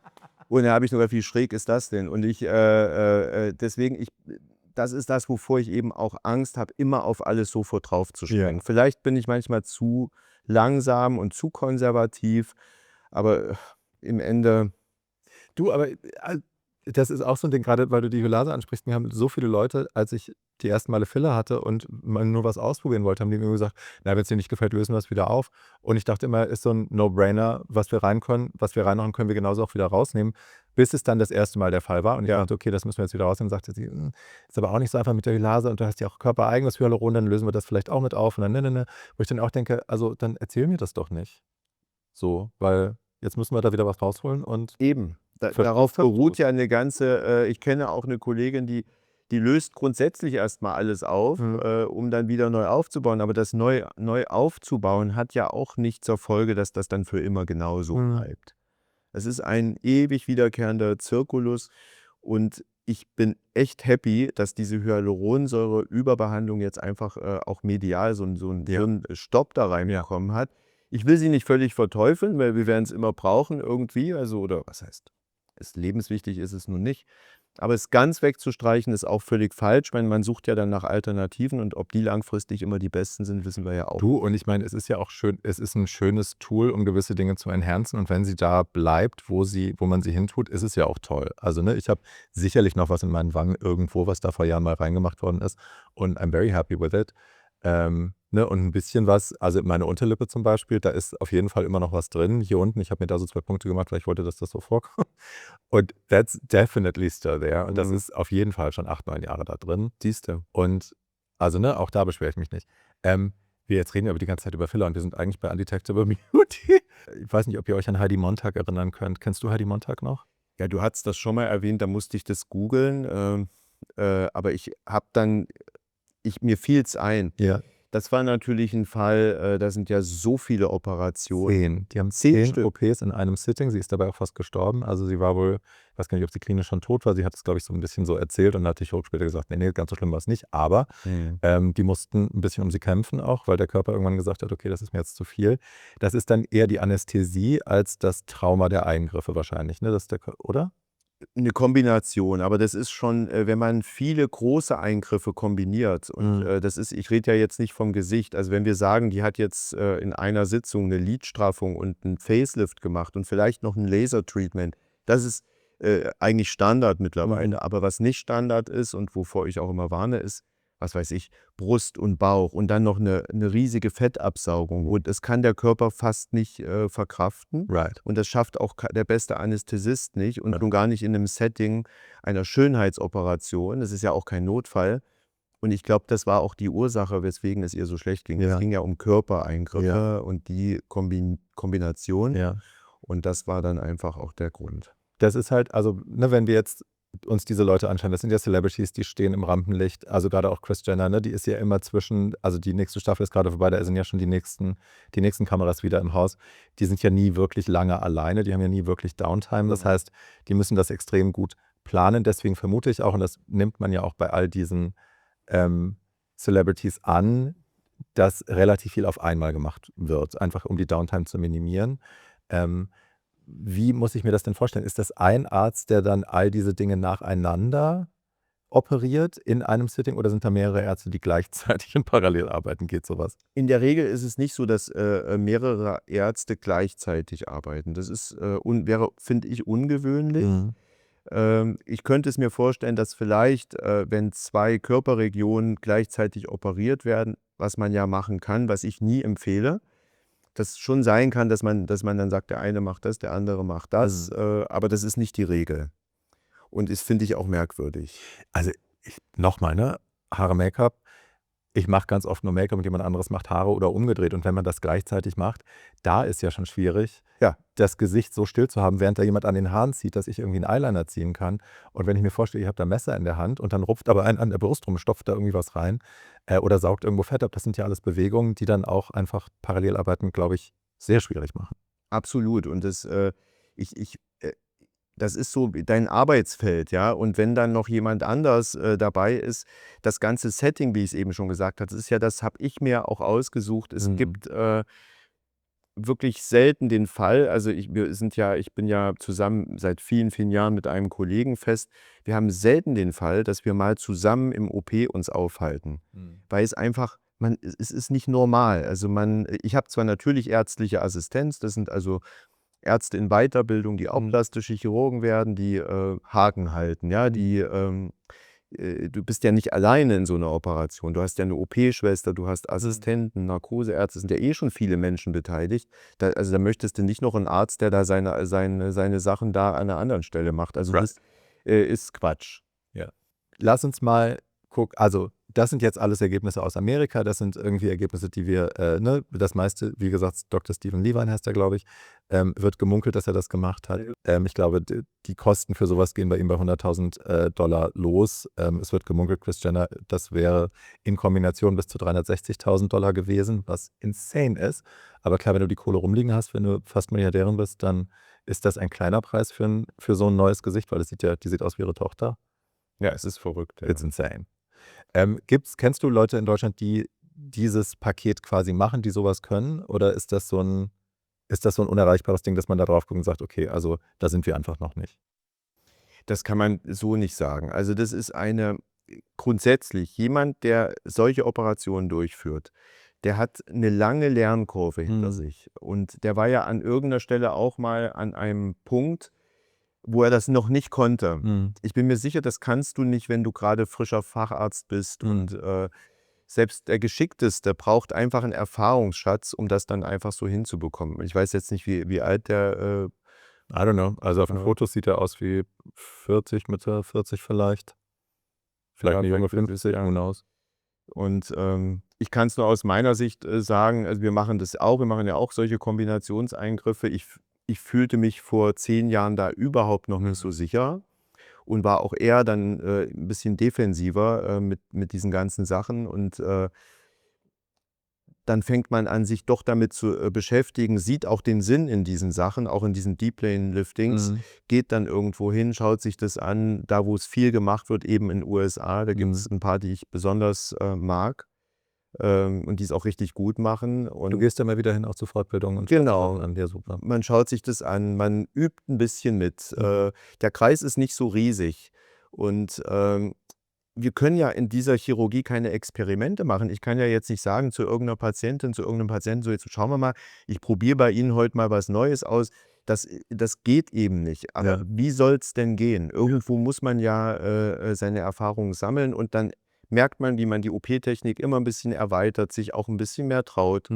Und da habe ich nur gedacht: „Wie schräg ist das denn?“ Und deswegen das ist das, wovor ich eben auch Angst habe, immer auf alles sofort draufzuspringen. Ja. Vielleicht bin ich manchmal zu langsam und zu konservativ, aber im Ende Du, aber das ist auch so 'n Ding, grade weil du die Hylase ansprichst. Mir haben so viele Leute, als ich die ersten Male Filler hatte und mal nur was ausprobieren wollte, haben die mir gesagt: „Na, wenn's dir nicht gefällt, lösen wir's wieder auf.“ Und ich dachte immer, ist so 'n No-Brainer, was wir reinmachen, können wir genauso auch wieder rausnehmen, bis es dann das erste Mal der Fall war und ich ja. dachte: „Okay, das müssen wir jetzt wieder rausnehmen.“ Sagte sie: ist aber auch nicht so einfach mit der Hylase und du hast ja auch körpereigenes Hyaluron, dann lösen wir das vielleicht auch mit auf.“ Und dann ne. Wo ich dann auch denke: „Also, dann erzähl mir das doch nicht so, weil jetzt müssen wir da wieder was rausholen und Eben, Versuch, darauf beruht Versuch.“ ja eine ganze ich kenne auch eine Kollegin, die löst grundsätzlich erst mal alles auf, Mhm. um dann wieder neu aufzubauen. Aber das neu aufzubauen hat ja auch nicht zur Folge, dass das dann für immer genauso Mhm. bleibt. Es ist ein ewig wiederkehrender Zirkulus und ich bin echt happy, dass diese Hyaluronsäure-Überbehandlung jetzt einfach, auch medial so 'n Stopp da Ja. reinbekommen hat. Ich will sie nicht völlig verteufeln, weil wir werden's immer brauchen irgendwie, also oder was heißt, es lebenswichtig ist es nun nicht. Aber es ganz wegzustreichen, ist auch völlig falsch. Ich meine, man sucht ja dann nach Alternativen und ob die langfristig immer die besten sind, wissen wir ja auch. Du, und ich meine, es ist ja auch schön, es ist 'n schönes Tool, um gewisse Dinge zu enhancen und wenn sie da bleibt, wo man sie hintut, ist es ja auch toll. Also, ne, ich habe sicherlich noch was in meinen Wangen irgendwo, was da vor Jahren mal reingemacht worden ist und I'm very happy with it. Ne, und 'n bisschen was, also meine Unterlippe zum Beispiel, da ist auf jeden Fall immer noch was drin. Hier unten, ich habe mir da so 2 Punkte gemacht, weil ich wollte, dass das so vorkommt. Und that's definitely still there und das Mhm. ist auf jeden Fall schon 8, 9 Jahre da drin. Siehst du? Und also, ne, auch da beschwere ich mich nicht. Ähm, wir jetzt reden ja über die ganze Zeit über Filler und wir sind eigentlich bei Undetectable Beauty. Ich weiß nicht, ob ihr euch an Heidi Montag erinnern könnt. Kennst du Heidi Montag noch? Ja, du hattest das schon mal erwähnt, da musste ich das googeln, aber ich habe dann mir fiel's ein. Ja. Das war natürlich 'n Fall, da sind ja so viele Operationen. 10. Die haben 10 10 Stück. OPs in einem Sitting. Sie ist dabei auch fast gestorben. Also, sie war wohl, ich weiß gar nicht, ob sie klinisch schon tot war. Sie hat es, glaube ich, so 'n bisschen so erzählt und dann hat die Chirurg später gesagt: „Ne, ganz so schlimm war's nicht.“ Aber, Mhm. die mussten 'n bisschen um sie kämpfen auch, weil der Körper irgendwann gesagt hat: „Okay, das ist mir jetzt zu viel.“ Das ist dann eher die Anästhesie als das Trauma der Eingriffe wahrscheinlich, ne? Dass der Kör oder? 'Ne Kombination, aber das ist schon wenn man viele große Eingriffe kombiniert und, Mhm. das ist ich rede ja jetzt nicht vom Gesicht. Also, wenn wir sagen, die hat jetzt, in einer Sitzung 'ne Lidstraffung und 'n Facelift gemacht und vielleicht noch 'n Lasertreatment, das ist, eigentlich Standard Mhm. mittlerweile. Aber was nicht Standard ist und wovor ich auch immer warne, ist, was weiß ich, Brust und Bauch und dann noch 'ne riesige Fettabsaugung und das kann der Körper fast nicht, verkraften. Right. Und das schafft auch der beste Anästhesist nicht und Ja. schon gar nicht in 'nem Setting einer Schönheitsoperation. Das ist ja auch kein Notfall. Und ich glaube, das war auch die Ursache, weswegen es ihr so schlecht ging. Es Ja. ging ja um Ja. Körpereingriffe und die Kombination Ja. und das war dann einfach auch der Grund. Das ist halt, also, ne, wenn wir jetzt uns diese Leute anschauen, das sind ja Celebrities, die stehen im Rampenlicht. Also, grade auch Kris Jenner, ne, die ist ja immer zwischen, also, die nächste Staffel ist grade vorbei, da sind ja schon die nächsten Kameras wieder im Haus. Die sind ja nie wirklich lange alleine, die haben ja nie wirklich Downtime. Das Mhm. heißt, die müssen das extrem gut planen. Deswegen vermute ich auch, und das nimmt man ja auch bei all diesen, ähm, Celebrities an, dass relativ viel auf einmal gemacht wird, einfach um die Downtime zu minimieren. Ähm Wie muss ich mir das denn vorstellen? Ist das ein Arzt, der dann all diese Dinge nacheinander operiert in einem Sitting oder sind da mehrere Ärzte, die gleichzeitig und parallel arbeiten? Geht so was? In der Regel ist es nicht so, dass, mehrere Ärzte gleichzeitig arbeiten. Das ist, wäre, finde ich, ungewöhnlich. Mhm. Ich könnte es mir vorstellen, dass vielleicht, wenn 2 Körperregionen gleichzeitig operiert werden, was man ja machen kann, was ich nie empfehle, das schon sein kann, dass man dann sagt, der eine macht das, der andere macht das, Mhm. aber das ist nicht die Regel. Und das finde ich auch merkwürdig. Also, ich noch mal, ne, Haare, Make-up. Ich mache ganz oft nur Make-up und jemand anderes macht Haare oder umgedreht. Und wenn man das gleichzeitig macht, da ist ja schon schwierig, Ja, das Gesicht so still zu haben, während da jemand an den Haaren zieht, dass ich irgendwie 'n Eyeliner ziehen kann. Und wenn ich mir vorstelle, ich habe da 'n Messer in der Hand und dann rupft aber einer an der Brust rum, stopft da irgendwie was rein, oder saugt irgendwo Fett ab. Das sind ja alles Bewegungen, die dann auch einfach Parallelarbeiten, glaube ich, sehr schwierig machen. absolut. Und das, ich das ist so dein Arbeitsfeld, ja. Und wenn dann noch jemand anders dabei ist, das ganze Setting, wie ich es eben schon gesagt habe, das ist ja, das habe ich mir auch ausgesucht. Es gibt wirklich selten den Fall, also ich bin ja zusammen seit vielen, vielen Jahren mit einem Kollegen fest. Wir haben selten den Fall, dass wir mal zusammen im OP uns aufhalten, weil es einfach, es ist nicht normal. Also ich habe zwar natürlich ärztliche Assistenz, das sind also Ärzte in Weiterbildung, die auch plastische Chirurgen werden, die Haken halten, ja, du bist ja nicht alleine in so einer Operation. Du hast ja eine OP-Schwester, du hast Assistenten, Narkoseärzte, es sind ja eh schon viele Menschen beteiligt. Also da möchtest du nicht noch einen Arzt, der da seine Sachen da an einer anderen Stelle macht. Also das ist Quatsch. Ja. Lass uns mal gucken, also das sind jetzt alles Ergebnisse aus Amerika, das sind irgendwie Ergebnisse, die wir, das meiste, wie gesagt, Dr. Stephen Levine heißt er, glaube ich, wird gemunkelt, dass er das gemacht hat. Ich glaube, die Kosten für sowas gehen bei ihm bei $100.000 los. Es wird gemunkelt, Kris Jenner, das wäre in Kombination bis zu $360.000 gewesen, was insane ist. Aber klar, wenn du die Kohle rumliegen hast, wenn du fast Milliardärin bist, dann ist das ein kleiner Preis für so ein neues Gesicht, weil die sieht aus wie ihre Tochter. Ja, es ist verrückt. Ja. It's insane. Kennst du Leute in Deutschland, die dieses Paket quasi machen, die sowas können? Oder ist das so ein unerreichbares Ding, dass man da drauf guckt und sagt, okay, also da sind wir einfach noch nicht? Das kann man so nicht sagen. Also das ist grundsätzlich jemand, der solche Operationen durchführt, der hat eine lange Lernkurve hinter sich. Und der war ja an irgendeiner Stelle auch mal an einem Punkt, wo er das noch nicht konnte. Ich bin mir sicher, das kannst du nicht, wenn du gerade frischer Facharzt bist. Und selbst der Geschickteste braucht einfach einen Erfahrungsschatz, um das dann einfach so hinzubekommen. Ich weiß jetzt nicht, wie alt der I don't know. Also auf den Fotos sieht er aus wie 40, Mitte 40 vielleicht. Vielleicht eine junge 50, who knows. Und ich kann es nur aus meiner Sicht sagen, also wir machen ja auch solche Kombinationseingriffe. Ich fühlte mich vor 10 Jahren da überhaupt noch nicht so sicher und war auch eher dann ein bisschen defensiver mit diesen ganzen Sachen. Und dann fängt man an, sich doch damit zu beschäftigen, sieht auch den Sinn in diesen Sachen, auch in diesen Deep Plane Liftings, geht dann irgendwo hin, schaut sich das an, da wo es viel gemacht wird, eben in den USA. Da gibt es ein paar, die ich besonders mag und die es auch richtig gut machen. Und Du gehst ja mal wieder hin, auch zur Fortbildung und genau, an dir super. man schaut sich das an, man übt ein bisschen mit. Der Kreis ist nicht so riesig und wir können ja in dieser Chirurgie keine Experimente machen. Ich kann ja jetzt nicht sagen zu irgendeiner Patientin, zu irgendeinem Patienten, so jetzt schauen wir mal, ich probiere bei Ihnen heute mal was Neues aus. Das geht eben nicht. Aber wie soll es denn gehen? Irgendwo muss man ja seine Erfahrungen sammeln und dann merkt man, wie man die OP-Technik immer ein bisschen erweitert, sich auch ein bisschen mehr traut.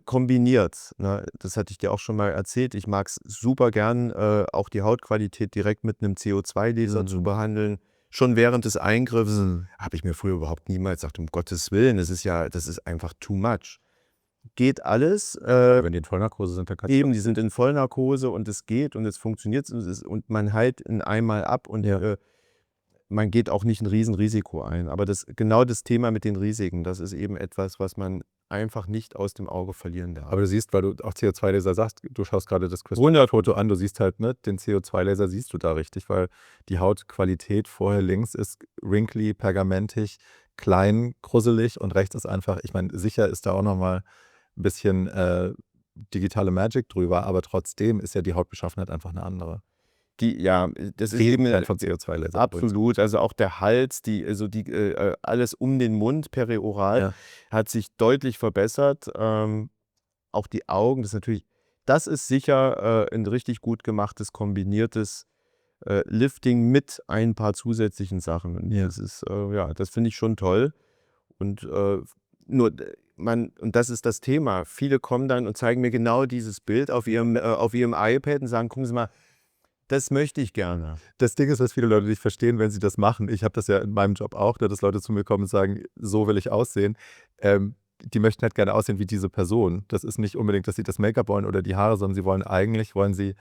Kombiniert. Ne? Das hatte ich dir auch schon mal erzählt. Ich mag es super gern, auch die Hautqualität direkt mit einem CO2-Laser zu behandeln. Schon während des Eingriffs habe ich mir früher überhaupt niemals gesagt, um Gottes Willen, das ist einfach too much. Geht alles. Wenn die in Vollnarkose sind, dann kannst Eben, die sind in Vollnarkose und es geht und es funktioniert und man heilt in einmal ab und man geht auch nicht ein Riesenrisiko ein. Aber genau das Thema mit den Risiken, das ist eben etwas, was man einfach nicht aus dem Auge verlieren darf. Aber du siehst, weil du auch CO2-Laser sagst, du schaust gerade das Foto an, du siehst halt, ne, den CO2-Laser siehst du da richtig, weil die Hautqualität vorher links ist wrinkly, pergamentig, klein, kruselig und rechts ist einfach, ich meine, sicher ist da auch nochmal ein bisschen digitale Magic drüber, aber trotzdem ist ja die Hautbeschaffenheit einfach eine andere. Das ist eben von CO2-Laser. absolut. Also auch der Hals, alles um den Mund, perioral, hat sich deutlich verbessert. Auch die Augen, das ist sicher ein richtig gut gemachtes, kombiniertes Lifting mit ein paar zusätzlichen Sachen. Und das finde ich schon toll. Und und das ist das Thema. Viele kommen dann und zeigen mir genau dieses Bild auf ihrem iPad und sagen, gucken Sie mal, das möchte ich gerne. Das Ding ist, was viele Leute nicht verstehen, wenn sie das machen. Ich habe das ja in meinem Job auch, dass Leute zu mir kommen und sagen, so will ich aussehen. Die möchten halt gerne aussehen wie diese Person. Das ist nicht unbedingt, dass sie das Make-up wollen oder die Haare, sondern wollen sie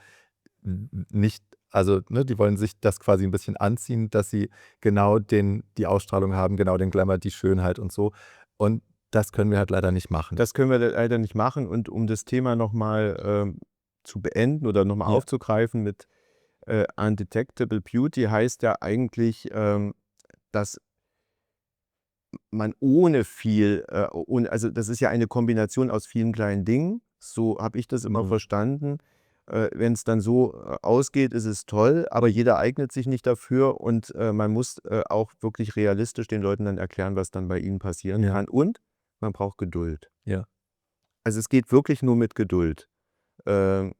nicht, also die wollen sich das quasi ein bisschen anziehen, dass sie genau die Ausstrahlung haben, genau den Glamour, die Schönheit und so. Und das können wir halt leider nicht machen. Das können wir leider nicht machen. Und um das Thema nochmal zu beenden oder nochmal aufzugreifen mit Undetectable Beauty heißt ja eigentlich, dass man ohne viel, also das ist ja eine Kombination aus vielen kleinen Dingen. So habe ich das immer verstanden. Wenn es dann so ausgeht, ist es toll, aber jeder eignet sich nicht dafür und man muss auch wirklich realistisch den Leuten dann erklären, was dann bei ihnen passieren Ja. kann. Und man braucht Geduld. Ja. Also es geht wirklich nur mit Geduld. Ähm,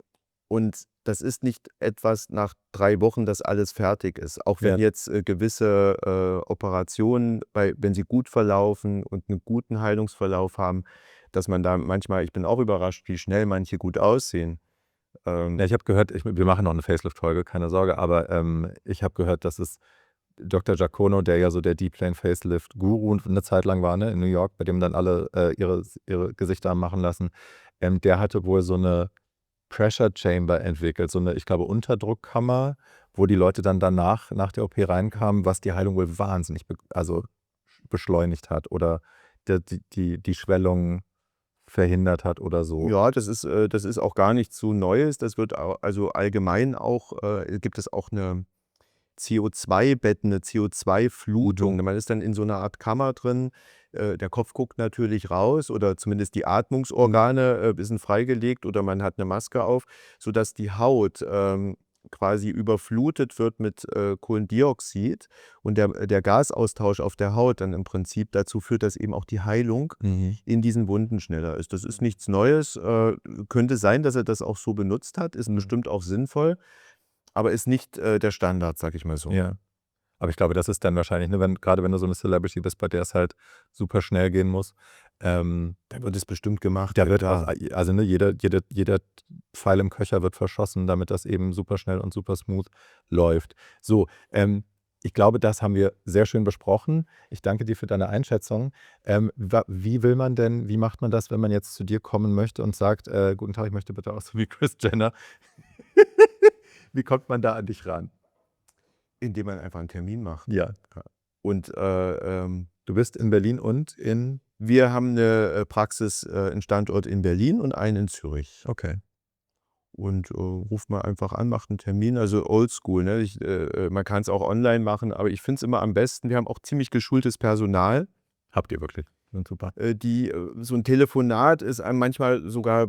und das ist nicht etwas nach 3 Wochen, dass alles fertig ist. Auch wenn Ja. jetzt gewisse Operationen, wenn sie gut verlaufen und einen guten Heilungsverlauf haben, dass man da manchmal, ich bin auch überrascht, wie schnell manche gut aussehen. Ja, ich habe gehört, wir machen noch eine Facelift-Folge, keine Sorge, aber ich habe gehört, dass es Dr. Giacono, der ja so der Deep Plane Facelift-Guru eine Zeit lang war, ne, in New York, bei dem dann alle ihre Gesichter haben machen lassen, der hatte wohl so eine Pressure Chamber entwickelt, so eine, ich glaube, Unterdruckkammer, wo die Leute dann danach, nach der OP reinkamen, was die Heilung wohl wahnsinnig beschleunigt hat oder die Schwellung verhindert hat oder so. Ja, das ist auch gar nichts so Neues. Das wird also allgemein auch, gibt es auch eine CO2-Bett, eine CO2-Flutung. Man ist dann in so einer Art Kammer drin. Der Kopf guckt natürlich raus oder zumindest die Atmungsorgane sind freigelegt oder man hat eine Maske auf, sodass die Haut quasi überflutet wird mit Kohlendioxid und der Gasaustausch auf der Haut dann im Prinzip dazu führt, dass eben auch die Heilung in diesen Wunden schneller ist. Das ist nichts Neues. Könnte sein, dass er das auch so benutzt hat, ist bestimmt auch sinnvoll, aber ist nicht der Standard, sag ich mal so. Ja. Aber ich glaube, das ist dann wahrscheinlich, ne, gerade wenn du so eine Celebrity bist, bei der es halt super schnell gehen muss, Da wird es bestimmt gemacht. da Ja, wird klar. also ne, jeder Pfeil im Köcher wird verschossen, damit das eben super schnell und super smooth läuft. So, ich glaube, das haben wir sehr schön besprochen. Ich danke dir für deine Einschätzung. Wie macht man das, wenn man jetzt zu dir kommen möchte und sagt, guten Tag, ich möchte bitte auch so wie Kris Jenner. Wie kommt man da an dich ran? Indem man einfach einen Termin macht. Ja. Und Du bist in Berlin und in wir haben eine Praxis, 'n Standort in Berlin und einen in Zürich. okay. Und ruft mal einfach an, macht einen Termin, also oldschool, ne? Man kann es auch online machen, aber ich finde es immer am besten, wir haben auch ziemlich geschultes Personal, Habt ihr wirklich. Super. die so ein Telefonat ist einem manchmal sogar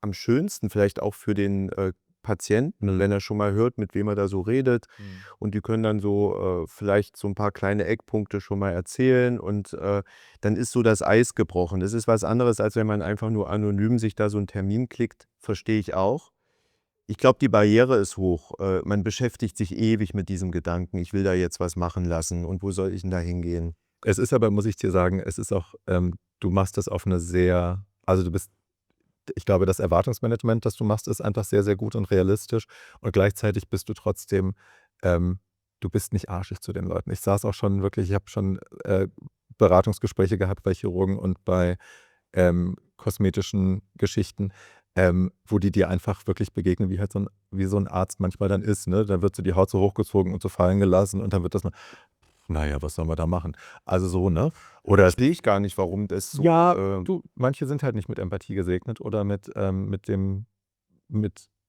am schönsten, vielleicht auch für den Patienten, wenn er schon mal hört, mit wem er da so redet. Und die können dann so vielleicht so ein paar kleine Eckpunkte schon mal erzählen und dann ist so das Eis gebrochen. Das ist was anderes, als wenn man einfach nur anonym sich da so 'n Termin klickt, verstehe ich auch. Ich glaube, die Barriere ist hoch. Man beschäftigt sich ewig mit diesem Gedanken: „Ich will da jetzt was machen lassen und wo soll ich 'n da hingehen?“ Es ist aber, muss ich dir sagen, es ist auch, du machst das auf eine sehr, also, ich glaube, das Erwartungsmanagement, das du machst, ist einfach sehr, sehr gut und realistisch und gleichzeitig bist du trotzdem, du bist nicht arschig zu den Leuten. Ich habe schon, Beratungsgespräche gehabt bei Chirurgen und bei, kosmetischen Geschichten, wo die dir einfach wirklich begegnen, wie so 'n Arzt manchmal dann ist, ne? Da wird so die Haut so hochgezogen und so fallen gelassen und dann wird das mal: „Na ja, was sollen wir da machen?“ Also so, ne? Oder Verstehe ich gar nicht, warum das so, ja, du, manche sind halt nicht mit Empathie gesegnet oder mit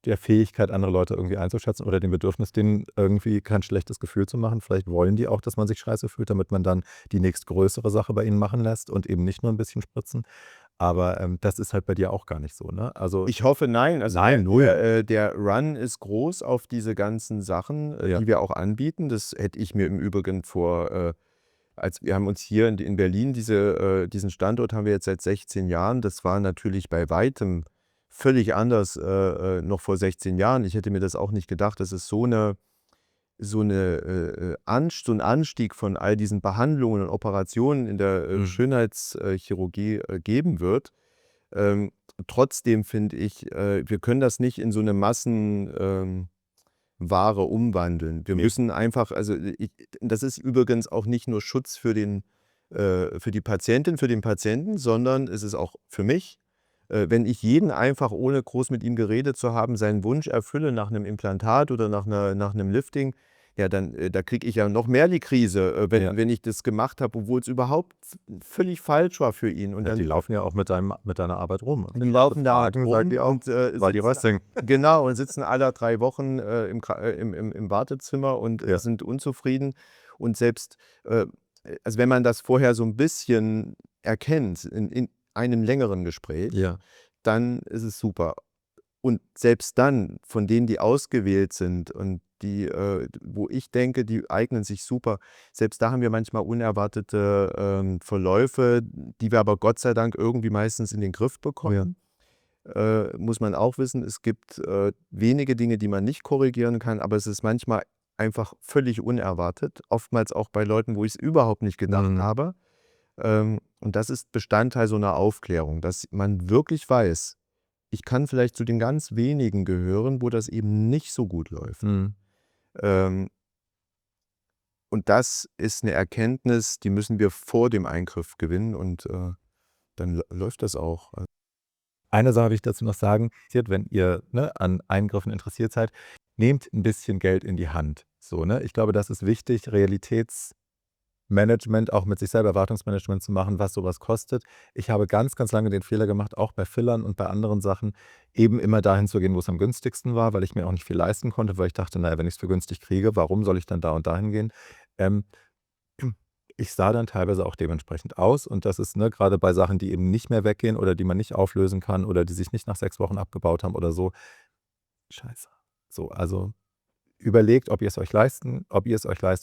der Fähigkeit, andere Leute irgendwie einzuschätzen oder dem Bedürfnis, denen irgendwie kein schlechtes Gefühl zu machen. Vielleicht wollen die auch, dass man sich scheiße fühlt, damit man dann die nächstgrößere Sache bei ihnen machen lässt und eben nicht nur 'n bisschen spritzen. Aber, das ist halt bei dir auch gar nicht so, ne? Also ich hoffe, nein. Also, nein, null. der Run ist groß auf diese ganzen Sachen, Ja. die wir auch anbieten. Das hätte ich mir im Übrigen als wir haben uns hier in Berlin diesen Standort haben wir jetzt seit 16 Jahren. Das war natürlich bei weitem völlig anders, noch vor 16 Jahren. Ich hätte mir das auch nicht gedacht, dass es so 'n Anstieg von all diesen Behandlungen und Operationen in der Schönheitschirurgie geben wird. Ähm, Trotzdem finde ich, wir können das nicht in so 'ne Ware umwandeln. Wir müssen einfach, also, das ist übrigens auch nicht nur Schutz für die Patientin, für den Patienten, sondern es ist auch für mich. Wenn ich jeden einfach, ohne groß mit ihm geredet zu haben, seinen Wunsch erfülle nach 'nem Implantat oder nach 'nem Lifting, ja, dann da kriege ich ja noch mehr die Krise, Ja. wenn ich das gemacht habe, obwohl es überhaupt völlig falsch war für ihn. Und Ja, die dann laufen ja auch mit deiner Arbeit rum. dann laufen da Fragen, sagen die auch, und weil die sitzen Rössing. genau, und sitzen alle 3 Wochen im Wartezimmer und Ja. sind unzufrieden. Und selbst also wenn man das vorher so ein bisschen erkennt in einem längeren Gespräch, Ja. dann ist es super. Und selbst dann, von denen, die ausgewählt sind und die, wo ich denke, die eignen sich super, selbst da haben wir manchmal unerwartete Verläufe, die wir aber Gott sei Dank irgendwie meistens in den Griff Oh ja. bekommen. Muss man auch wissen, es gibt wenige Dinge, die man nicht korrigieren kann, aber es ist manchmal einfach völlig unerwartet, oftmals auch bei Leuten, wo ich es überhaupt nicht gedacht Mhm. habe. Und das ist Bestandteil so einer Aufklärung, dass man wirklich weiß, ich kann vielleicht zu den ganz wenigen gehören, wo das eben nicht so gut läuft. Mhm. Ähm, und das ist eine Erkenntnis, die müssen wir vor dem Eingriff gewinnen und dann läuft das auch. Eine Sache will ich dazu noch sagen, wenn ihr, ne, an Eingriffen interessiert seid, nehmt ein bisschen Geld in die Hand. So, ne? Ich glaube, das ist wichtig, Realitätsmanagement, auch mit sich selber Erwartungsmanagement zu machen, was sowas kostet. Ich habe ganz, ganz lange den Fehler gemacht, auch bei Fillern und bei anderen Sachen, eben immer dahin zu gehen, wo es am günstigsten war, weil ich mir auch nicht viel leisten konnte, weil ich dachte: „Na ja, wenn ich's für günstig kriege, warum soll ich dann da und dahin gehen?“ Ähm, Ich sah dann teilweise auch dementsprechend aus und das ist, ne, grade bei Sachen, die eben nicht mehr weggehen oder die man nicht auflösen kann oder die sich nicht nach 6 Wochen abgebaut haben oder so. Scheiße. So, also überlegt, ob ihr es euch leisten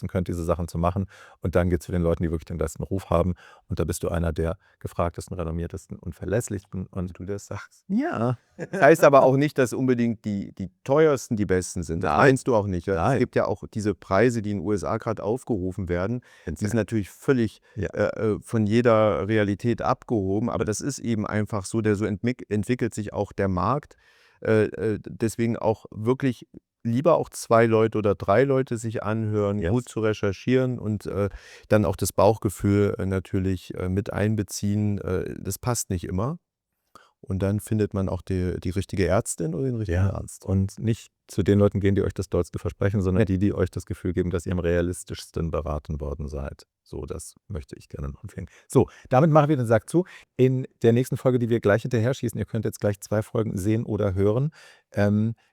könnt, diese Sachen zu machen. Und dann geht's zu den Leuten, die wirklich den besten Ruf haben. Und da bist du einer der gefragtesten, renommiertesten und verlässlichsten. Und Du das sagst. ja, Das heißt aber auch nicht, dass unbedingt die teuersten die besten sind. Das nein, meinst du auch nicht. Ja? Es nein. gibt ja auch diese Preise, die in den USA gerade aufgerufen werden. Die sind natürlich völlig Ja. von jeder Realität abgehoben, aber das ist eben einfach so, so entwickelt sich auch der Markt. Deswegen auch wirklich lieber auch 2 Leute oder 3 Leute sich anhören, Yes. gut zu recherchieren und dann auch das Bauchgefühl natürlich mit einbeziehen. Das passt nicht immer. Und dann findet man auch die richtige Ärztin oder den richtigen Ja, Arzt. und nicht zu den Leuten gehen, die euch das Dollste versprechen, sondern die euch das Gefühl geben, dass ihr am realistischsten beraten worden seid. So, das möchte ich gerne noch empfehlen. So, damit machen wir den Sack zu. In der nächsten Folge, die wir gleich hinterher schießen, ihr könnt jetzt gleich 2 Folgen sehen oder hören,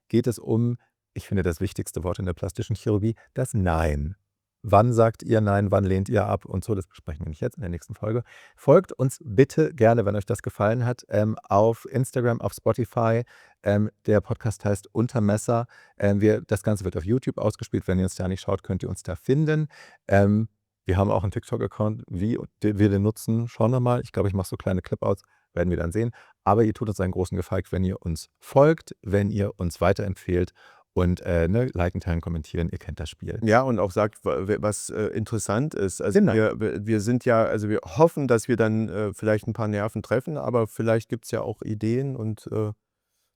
geht es um, ich finde, das wichtigste Wort in der plastischen Chirurgie, das Nein. Wann sagt ihr Nein, wann lehnt ihr ab und so, das besprechen wir nicht jetzt in der nächsten Folge. Folgt uns bitte gerne, wenn euch das gefallen hat, auf Instagram, auf Spotify. Der Podcast heißt Unter Messer. Das Ganze wird auf YouTube ausgespielt. Wenn ihr uns da nicht schaut, könnt ihr uns da finden. Wir haben auch einen TikTok-Account. Wie wir den nutzen, schauen wir mal. Ich glaube, ich mache so kleine Clip-Outs, werden wir dann sehen. Aber ihr tut uns einen großen Gefallen, wenn ihr uns folgt, wenn ihr uns weiterempfehlt und ne, liken, teilen, kommentieren. Ihr kennt das Spiel. Ja, und auch sagt, was interessant ist. Also Genau. wir sind ja, also wir hoffen, dass wir dann vielleicht ein paar Nerven treffen, aber vielleicht gibt es ja auch Ideen und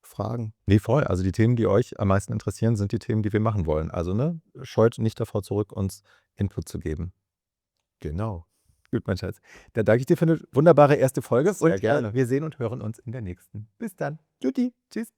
Fragen. Nee, voll. Also die Themen, die euch am meisten interessieren, sind die Themen, die wir machen wollen. Also, ne, scheut nicht davor zurück, uns Input zu geben. Genau. Gut, mein Schatz. Dann danke ich dir für eine wunderbare erste Folge Sehr und gerne. wir sehen und hören uns in der nächsten. Bis dann. Tschüssi. Tschüss.